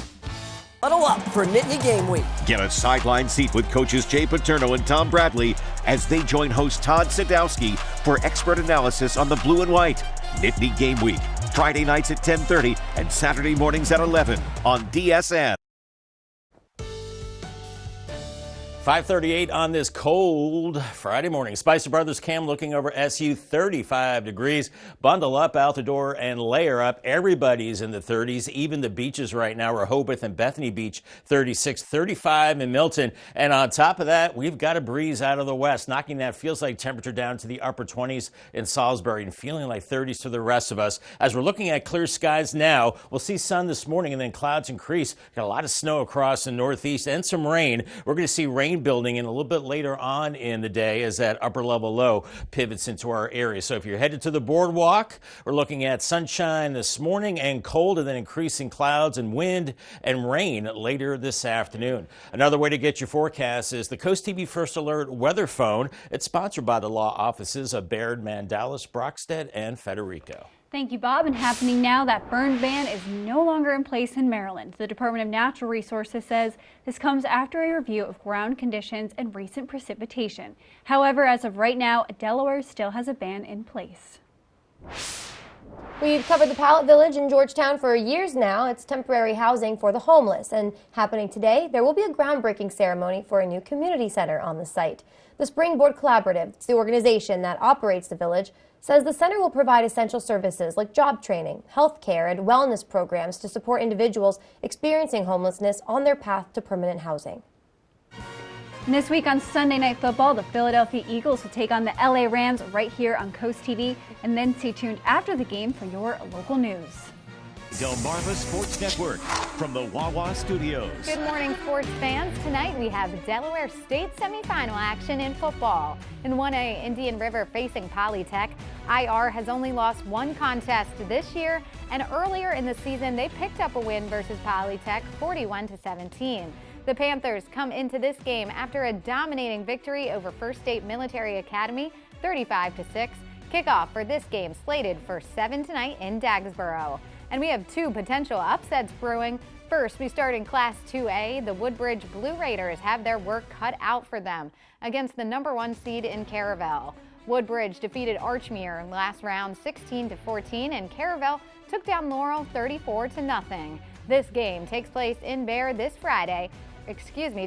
Huddle up for Nittany Game Week. Get a sideline seat with coaches Jay Paterno and Tom Bradley as they join host Todd Sadowski for expert analysis on the blue and white. Nittany Game Week, Friday nights at 10:30 and Saturday mornings at 11 on DSN. 5:38 on this cold Friday morning. Spicer Brothers Cam looking over SU, 35 degrees. Bundle up out the door and layer up. Everybody's in the 30s, even the beaches right now. Rehoboth and Bethany Beach, 36, 35 in Milton. And on top of that, we've got a breeze out of the west, knocking that feels like temperature down to the upper 20s in Salisbury and feeling like 30s to the rest of us. As we're looking at clear skies now, we'll see sun this morning and then clouds increase. Got a lot of snow across the northeast and some rain. We're going to see rain building in a little bit later on in the day as that upper level low pivots into our area. So if you're headed to the boardwalk, we're looking at sunshine this morning and cold and then increasing clouds and wind and rain later this afternoon. Another way to get your forecast is the CoastTV First Alert weather phone. It's sponsored by the law offices of Baird, Mandalis, Brockstead, and Federico. Thank you, Bob. And happening now, that burn ban is no longer in place in Maryland. The Department of Natural Resources says this comes after a review of ground conditions and recent precipitation. However, as of right now, Delaware still has a ban in place. We've covered the Pallet Village in Georgetown for years now. It's temporary housing for the homeless. And happening today, there will be a groundbreaking ceremony for a new community center on the site. The Springboard Collaborative, it's the organization that operates the village, says the center will provide essential services like job training, health care, and wellness programs to support individuals experiencing homelessness on their path to permanent housing. And this week on Sunday Night Football, the Philadelphia Eagles will take on the LA Rams right here on CoastTV, and then stay tuned after the game for your local news. Delmarva Sports Network from the Wawa Studios. Good morning, sports fans. Tonight we have Delaware State semifinal action in football. In 1A, Indian River facing Polytech. IR has only lost one contest this year, and earlier in the season they picked up a win versus Polytech, 41-17. The Panthers come into this game after a dominating victory over First State Military Academy, 35-6. Kickoff for this game slated for 7 tonight in Dagsboro. And we have two potential upsets brewing. First, we start in Class 2A. The Woodbridge Blue Raiders have their work cut out for them against the #1 seed in Caravel. Woodbridge defeated Archmere in last round 16-14, and Caravel took down Laurel 34-0. This game takes place in Bear this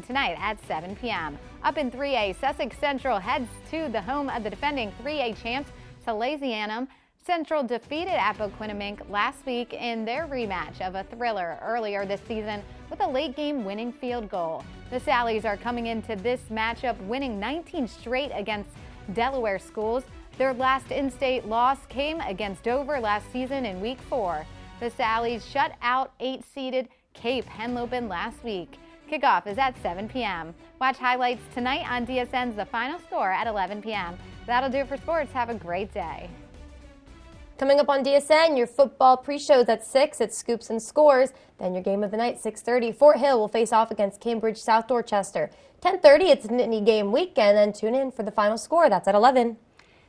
tonight at 7 p.m. Up in 3A, Sussex Central heads to the home of the defending 3A champs, Salesianum. Central defeated Appoquinimink last week in their rematch of a thriller earlier this season with a late-game winning field goal. The Sallies are coming into this matchup winning 19 straight against Delaware schools. Their last in-state loss came against Dover last season in Week 4. The Sallies shut out 8-seeded Cape Henlopen last week. Kickoff is at 7 p.m. Watch highlights tonight on DSN's The Final Score at 11 p.m. That'll do it for sports. Have a great day. Coming up on DSN, your football pre-shows at 6 at Scoops and Scores. Then your game of the night, 6:30. Fort Hill will face off against Cambridge South Dorchester. 10:30, it's Nittany Game Weekend. Then tune in for the Final Score. That's at 11.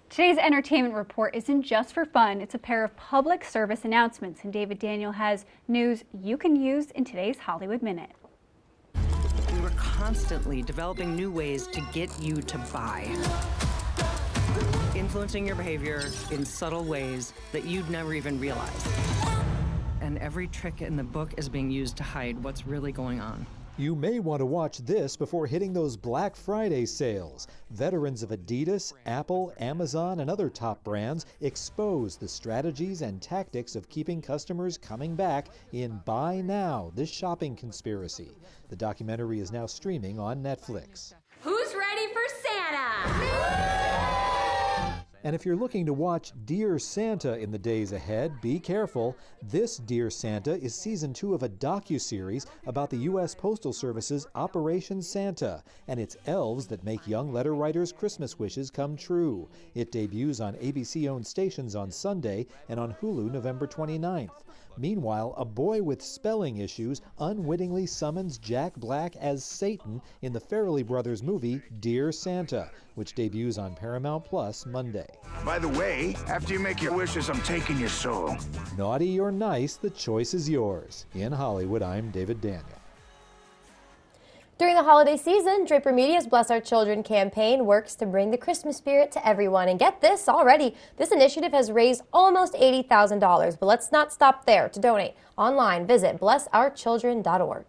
Today's entertainment report isn't just for fun. It's a pair of public service announcements. And David Daniel has news you can use in today's Hollywood Minute. We were constantly developing new ways to get you to buy. Influencing your behavior in subtle ways that you'd never even realize. And every trick in the book is being used to hide what's really going on. You may want to watch this before hitting those Black Friday sales. Veterans of Adidas, Apple, Amazon, and other top brands expose the strategies and tactics of keeping customers coming back in Buy Now, This Shopping Conspiracy. The documentary is now streaming on Netflix. Who's ready for Santa? And if you're looking to watch Dear Santa in the days ahead, be careful. This Dear Santa is season 2 of a docuseries about the U.S. Postal Service's Operation Santa and its elves that make young letter writers' Christmas wishes come true. It debuts on ABC-owned stations on Sunday and on Hulu November 29th. Meanwhile, a boy with spelling issues unwittingly summons Jack Black as Satan in the Farrelly Brothers movie Dear Santa, which debuts on Paramount Plus Monday. By the way, after you make your wishes, I'm taking your soul. Naughty or nice, the choice is yours. In Hollywood, I'm David Daniel. During the holiday season, Draper Media's Bless Our Children campaign works to bring the Christmas spirit to everyone. And get this, already, this initiative has raised almost $80,000. But let's not stop there. To donate online, visit blessourchildren.org.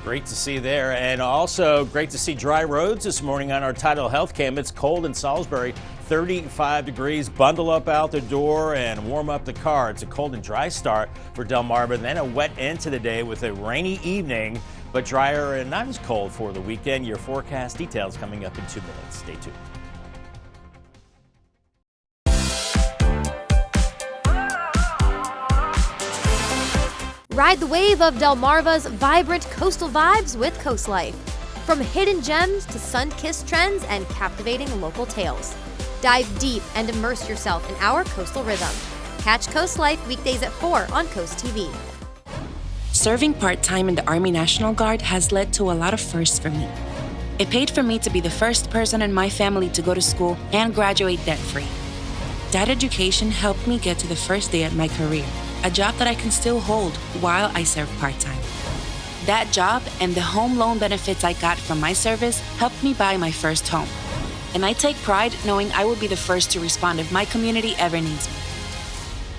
Great to see there. And also great to see dry roads this morning on our Tidal Health Cam. It's cold in Salisbury, 35 degrees. Bundle up out the door and warm up the car. It's a cold and dry start for Delmarva. Then a wet end to the day with a rainy evening, but drier and not as cold for the weekend. Your forecast details coming up in 2 minutes. Stay tuned. Ride the wave of Delmarva's vibrant coastal vibes with Coast Life. From hidden gems to sun-kissed trends and captivating local tales. Dive deep and immerse yourself in our coastal rhythm. Catch Coast Life weekdays at 4 on CoastTV. Serving part-time in the Army National Guard has led to a lot of firsts for me. It paid for me to be the first person in my family to go to school and graduate debt-free. That education helped me get to the first day at my career, a job that I can still hold while I serve part-time. That job and the home loan benefits I got from my service helped me buy my first home. And I take pride knowing I will be the first to respond if my community ever needs me.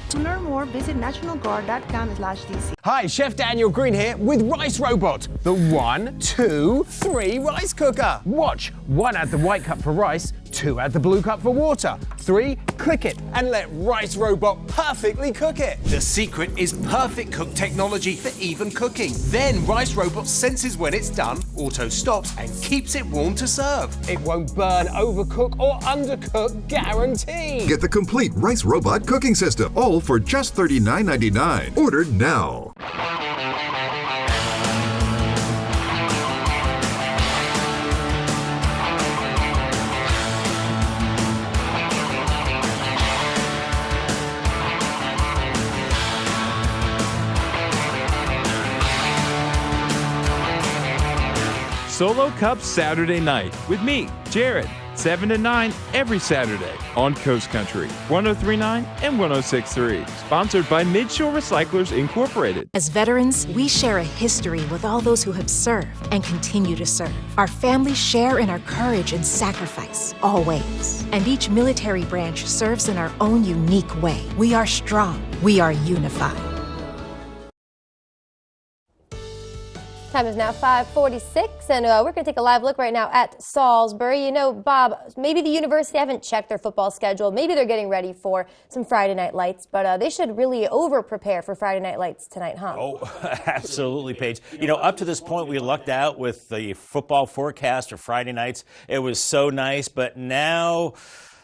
To learn more, visit nationalguard.com/DC. Hi, Chef Daniel Green here with Rice Robot, the 1, 2, 3 rice cooker. Watch, 1 add the white cup for rice, 2 add the blue cup for water, 3 click it and let Rice Robot perfectly cook it. The secret is perfect cook technology for even cooking. Then Rice Robot senses when it's done, auto stops and keeps it warm to serve. It won't burn, overcook or undercook, guaranteed. Get the complete Rice Robot cooking system, all for just $39.99. Ordered now. Solo Cup Saturday night with me, Jared, 7 to 9 every Saturday on Coast Country, 103.9 and 106.3. Sponsored by Midshore Recyclers Incorporated. As veterans, we share a history with all those who have served and continue to serve. Our families share in our courage and sacrifice, always. And each military branch serves in our own unique way. We are strong. We are unified. Time is now 5:46, and we're going to take a live look right now at Salisbury. You know, Bob, maybe the university haven't checked their football schedule. Maybe they're getting ready for some Friday night lights, but they should really over-prepare for Friday night lights tonight, huh? Oh, absolutely, Paige. You know, up to this point, we lucked out with the football forecast for Friday nights. It was so nice, but now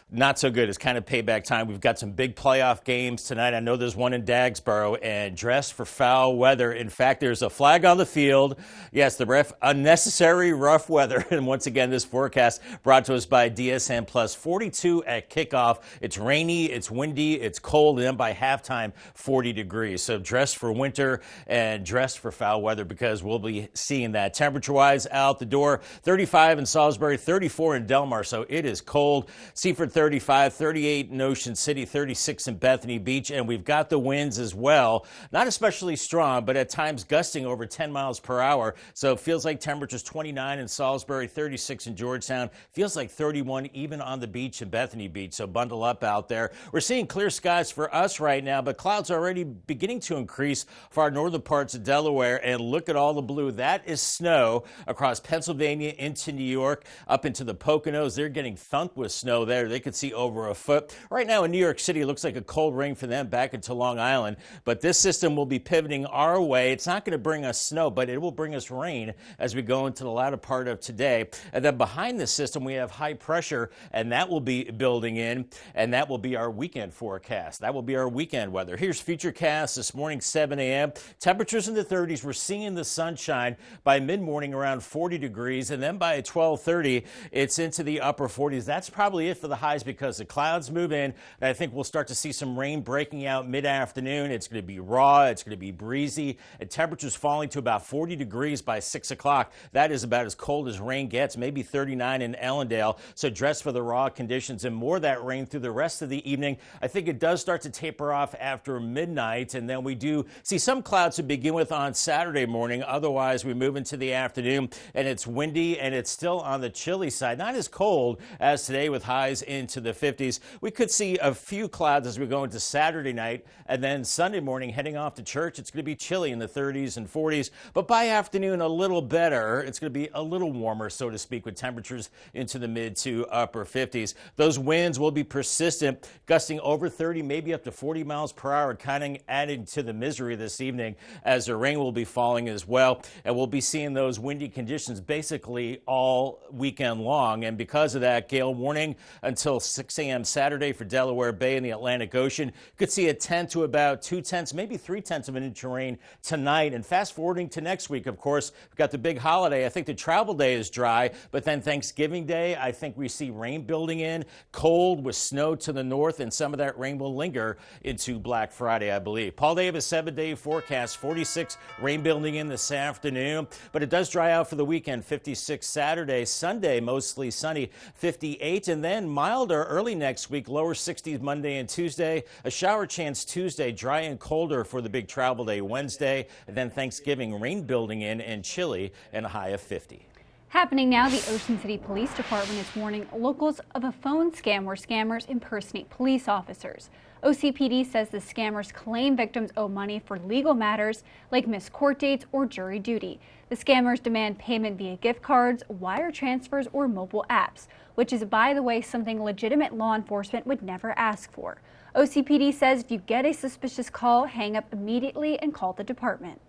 not so good. It's kind of payback time. We've got some big playoff games tonight. I know there's one in Dagsboro, and dress for foul weather. In fact, there's a flag on the field. Yes, the ref, unnecessary rough weather. And once again, this forecast brought to us by DSN Plus. 42 at kickoff. It's rainy, it's windy, it's cold, and then by halftime, 40 degrees. So dress for winter and dress for foul weather, because we'll be seeing that. Temperature-wise, out the door, 35 in Salisbury, 34 in Delmar. So it is cold. Seaford, 35, 38 in Ocean City, 36 in Bethany Beach, and we've got the winds as well. Not especially strong, but at times gusting over 10 miles per hour. So it feels like temperatures 29 in Salisbury, 36 in Georgetown. Feels like 31 even on the beach in Bethany Beach. So bundle up out there. We're seeing clear skies for us right now, but clouds are already beginning to increase for our northern parts of Delaware. And look at all the blue. That is snow across Pennsylvania into New York, up into the Poconos. They're getting thumped with snow there. They could see over a foot. Right now in New York City, it looks like a cold rain for them back into Long Island, but this system will be pivoting our way. It's not going to bring us snow, but it will bring us rain as we go into the latter part of today. And then behind the system, we have high pressure, and that will be building in, and that will be our weekend forecast. That will be our weekend weather. Here's Futurecast this morning, 7 a.m. Temperatures in the 30s. We're seeing the sunshine by mid-morning around 40 degrees, and then by 12:30, it's into the upper 40s. That's probably it for the highs, because the clouds move in, and I think we'll start to see some rain breaking out mid-afternoon. It's going to be raw, it's going to be breezy, and temperatures falling to about 40 degrees by 6 o'clock. That is about as cold as rain gets, maybe 39 in Ellendale. So dress for the raw conditions, and more of that rain through the rest of the evening. I think it does start to taper off after midnight, and then we do see some clouds to begin with on Saturday morning. Otherwise, we move into the afternoon, and it's windy, and it's still on the chilly side. Not as cold as today with highs in into the 50s. We could see a few clouds as we go into Saturday night, and then Sunday morning heading off to church. It's going to be chilly in the 30s and 40s, but by afternoon a little better. It's going to be a little warmer, so to speak, with temperatures into the mid to upper 50s. Those winds will be persistent, gusting over 30, maybe up to 40 miles per hour, kind of adding to the misery this evening as the rain will be falling as well. And we'll be seeing those windy conditions basically all weekend long. And because of that, gale warning until 6 a.m. Saturday for Delaware Bay and the Atlantic Ocean. Could see a 10 to about 2/10, maybe 3/10 of an inch of rain tonight. And fast forwarding to next week, of course, we've got the big holiday. I think the travel day is dry, but then Thanksgiving Day, I think we see rain building in, cold with snow to the north, and some of that rain will linger into Black Friday, I believe. Paul Davis, 7-day forecast, 46 rain building in this afternoon, but it does dry out for the weekend. 56 Saturday, Sunday, mostly sunny, 58, and then milder early next week, lower 60s Monday and Tuesday. A shower chance Tuesday, dry and colder for the big travel day Wednesday, and then Thanksgiving, rain building in and chilly and a high of 50. Happening now, the Ocean City Police Department is warning locals of a phone scam where scammers impersonate police officers. OCPD says the scammers claim victims owe money for legal matters like missed court dates or jury duty. The scammers demand payment via gift cards, wire transfers, or mobile apps, which is, by the way, something legitimate law enforcement would never ask for. OCPD says if you get a suspicious call, hang up immediately and call the department.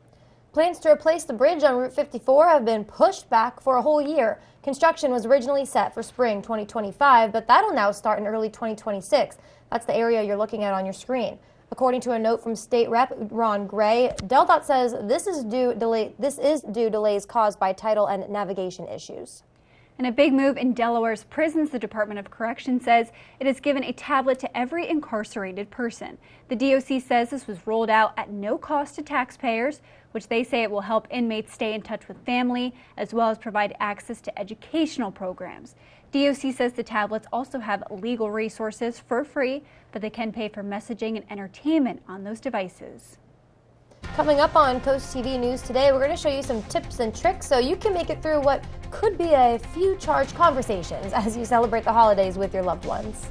Plans to replace the bridge on Route 54 have been pushed back for a whole year. Construction was originally set for spring 2025, but that'll now start in early 2026. That's the area you're looking at on your screen. According to a note from State Rep Ron Gray, DelDOT says this is due delays caused by title and navigation issues. In a big move in Delaware's prisons, the Department of Correction says it has given a tablet to every incarcerated person. The DOC says this was rolled out at no cost to taxpayers, which they say it will help inmates stay in touch with family, as well as provide access to educational programs. DOC says the tablets also have legal resources for free, but they can pay for messaging and entertainment on those devices. Coming up on Coast TV News today, we're going to show you some tips and tricks so you can make it through what could be a few charged conversations as you celebrate the holidays with your loved ones.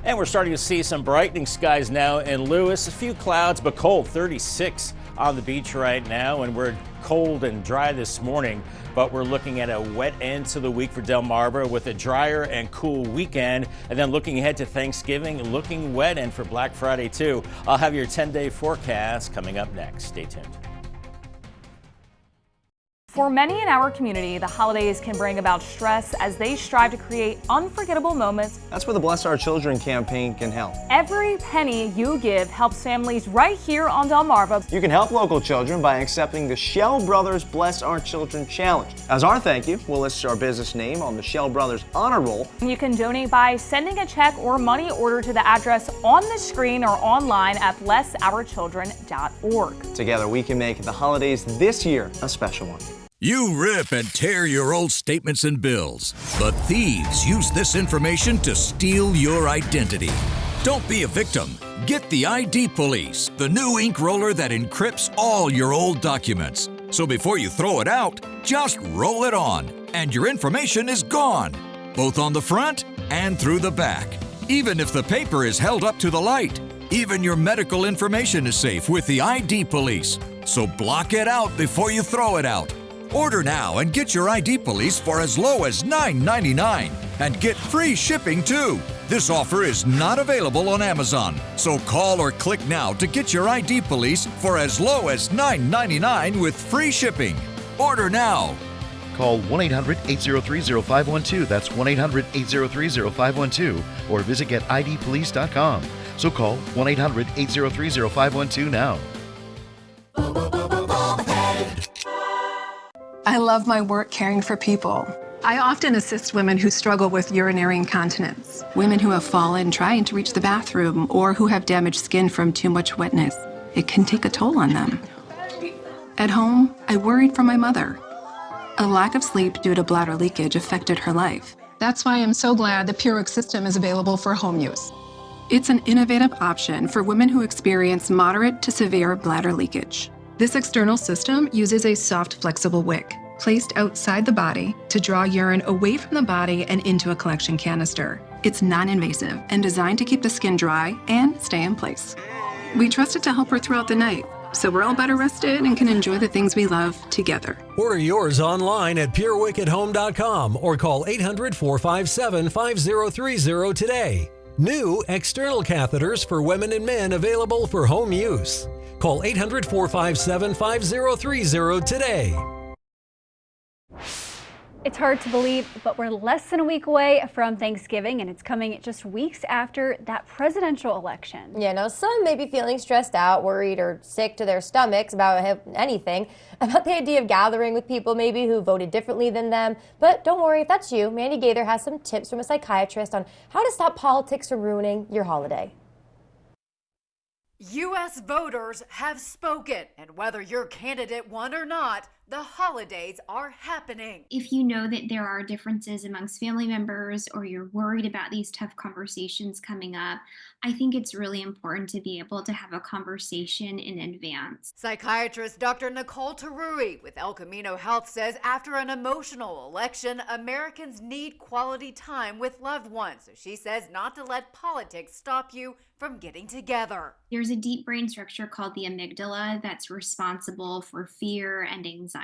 And we're starting to see some brightening skies now in Lewis. A few clouds, but cold, 36 on the beach right now, and we're cold and dry this morning, but we're looking at a wet end to the week for Delmarva with a drier and cool weekend, and then looking ahead to Thanksgiving, looking wet, and for Black Friday too. I'll have your 10-day forecast coming up next. Stay tuned. For many in our community, the holidays can bring about stress as they strive to create unforgettable moments. That's where the Bless Our Children campaign can help. Every penny you give helps families right here on Delmarva. You can help local children by accepting the Shell Brothers Bless Our Children Challenge. As our thank you, we'll list our business name on the Shell Brothers Honor Roll. You can donate by sending a check or money order to the address on the screen or online at blessourchildren.org. Together we can make the holidays this year a special one. You rip and tear your old statements and bills, but thieves use this information to steal your identity. Don't be a victim. Get the ID Police, the new ink roller that encrypts all your old documents. So before you throw it out, just roll it on, and your information is gone, both on the front and through the back. Even if the paper is held up to the light, even your medical information is safe with the ID Police. So block it out before you throw it out. Order now and get your ID Police for as low as $9.99 and get free shipping too. This offer is not available on Amazon, so call or click now to get your ID Police for as low as $9.99 with free shipping. Order now. Call 1-800-803-0512. That's 1-800-803-0512. Or visit getidpolice.com. So call 1-800-803-0512 now. I love my work caring for people. I often assist women who struggle with urinary incontinence, women who have fallen trying to reach the bathroom, or who have damaged skin from too much wetness. It can take a toll on them. At home, I worried for my mother. A lack of sleep due to bladder leakage affected her life. That's why I'm so glad the Purex system is available for home use. It's an innovative option for women who experience moderate to severe bladder leakage. This external system uses a soft, flexible wick placed outside the body to draw urine away from the body and into a collection canister. It's non-invasive and designed to keep the skin dry and stay in place. We trust it to help her throughout the night, so we're all better rested and can enjoy the things we love together. Order yours online at purewickedhome.com or call 800-457-5030 today. New external catheters for women and men available for home use. Call 800-457-5030 today. It's hard to believe, but we're less than a week away from Thanksgiving, and it's coming just weeks after that presidential election. Yeah, now some may be feeling stressed out, worried, or sick to their stomachs about anything, about the idea of gathering with people maybe who voted differently than them. But don't worry, if that's you, Mandy Gaither has some tips from a psychiatrist on how to stop politics from ruining your holiday. U.S. voters have spoken, and whether your candidate won or not, the holidays are happening. If you know that there are differences amongst family members or you're worried about these tough conversations coming up, I think it's really important to be able to have a conversation in advance. Psychiatrist Dr. Nicole Tarui with El Camino Health says after an emotional election, Americans need quality time with loved ones. So she says not to let politics stop you from getting together. There's a deep brain structure called the amygdala that's responsible for fear and anxiety.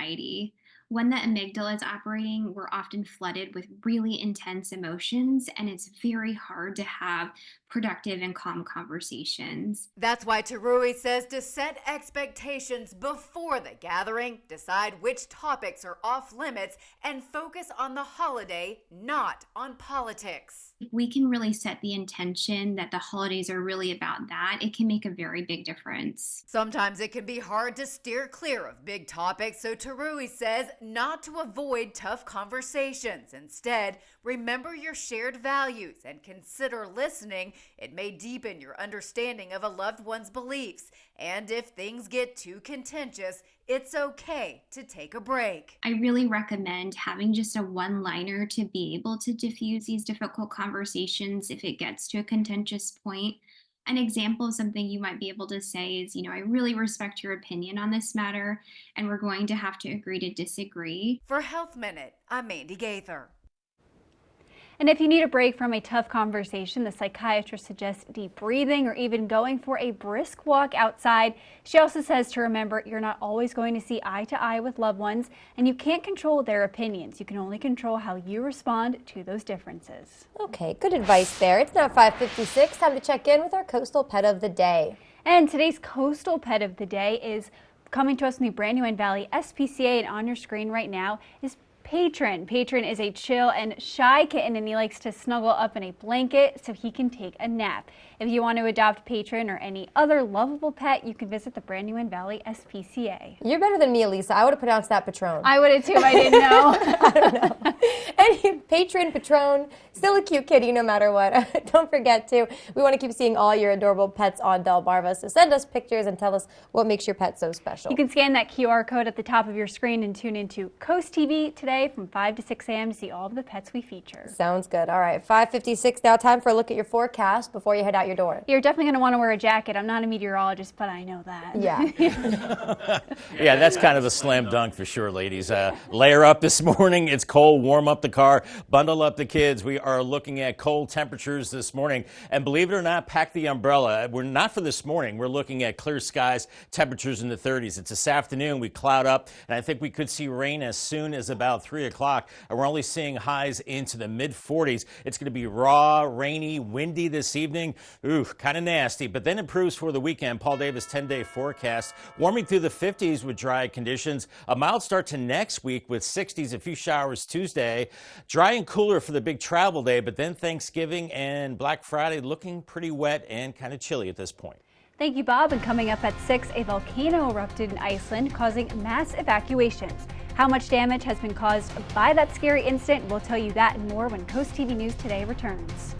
When the amygdala is operating, we're often flooded with really intense emotions, and it's very hard to have productive and calm conversations. That's why Tarui says to set expectations before the gathering, decide which topics are off limits, and focus on the holiday, not on politics. If we can really set the intention that the holidays are really about that, it can make a very big difference. Sometimes it can be hard to steer clear of big topics, so Tarui says not to avoid tough conversations. Instead, remember your shared values and consider listening. It may deepen your understanding of a loved one's beliefs. And if things get too contentious, it's okay to take a break. I really recommend having just a one-liner to be able to diffuse these difficult conversations if it gets to a contentious point. An example of something you might be able to say is, I really respect your opinion on this matter, and we're going to have to agree to disagree. For Health Minute, I'm Mandy Gaither. And if you need a break from a tough conversation, the psychiatrist suggests deep breathing or even going for a brisk walk outside. She also says to remember you're not always going to see eye to eye with loved ones, and you can't control their opinions. You can only control how you respond to those differences. Okay, good advice there. It's now 5:56. Time to check in with our coastal pet of the day. And today's coastal pet of the day is coming to us from the Brandywine Valley SPCA, and on your screen right now is Patron. Patron is a chill and shy kitten, and he likes to snuggle up in a blanket so he can take a nap. If you want to adopt Patron or any other lovable pet, you can visit the Brandywine Valley SPCA. You're better than me, Elisa. I would have pronounced that Patron. I would have too. I didn't know. I don't know. Any Patron, Patron, still a cute kitty no matter what. Don't forget to. We want to keep seeing all your adorable pets on Delmarva, so send us pictures and tell us what makes your pet so special. You can scan that QR code at the top of your screen and tune into CoastTV today from 5 to 6 a.m. to see all of the pets we feature. Sounds good. All right, 5:56 now. Time for a look at your forecast before you head out your door. You're definitely going to want to wear a jacket. I'm not a meteorologist, but I know that. Yeah. Yeah, that's kind of a slam dunk for sure, ladies. Layer up this morning. It's cold. Warm up the car. Bundle up the kids. We are looking at cold temperatures this morning. And believe it or not, pack the umbrella. We're not for this morning. We're looking at clear skies, temperatures in the 30s. It's this afternoon. We cloud up, and I think we could see rain as soon as about 3 o'clock. And we're only seeing highs into the mid-40s. It's going to be raw, rainy, windy this evening. Ooh, kind of nasty, but then improves for the weekend. Paul Davis 10-day forecast. Warming through the 50s with dry conditions. A mild start to next week with 60s, a few showers Tuesday. Dry and cooler for the big travel day, but then Thanksgiving and Black Friday looking pretty wet and kind of chilly at this point. Thank you, Bob. And coming up at 6, a volcano erupted in Iceland, causing mass evacuations. How much damage has been caused by that scary incident? We'll tell you that and more when Coast TV News Today returns.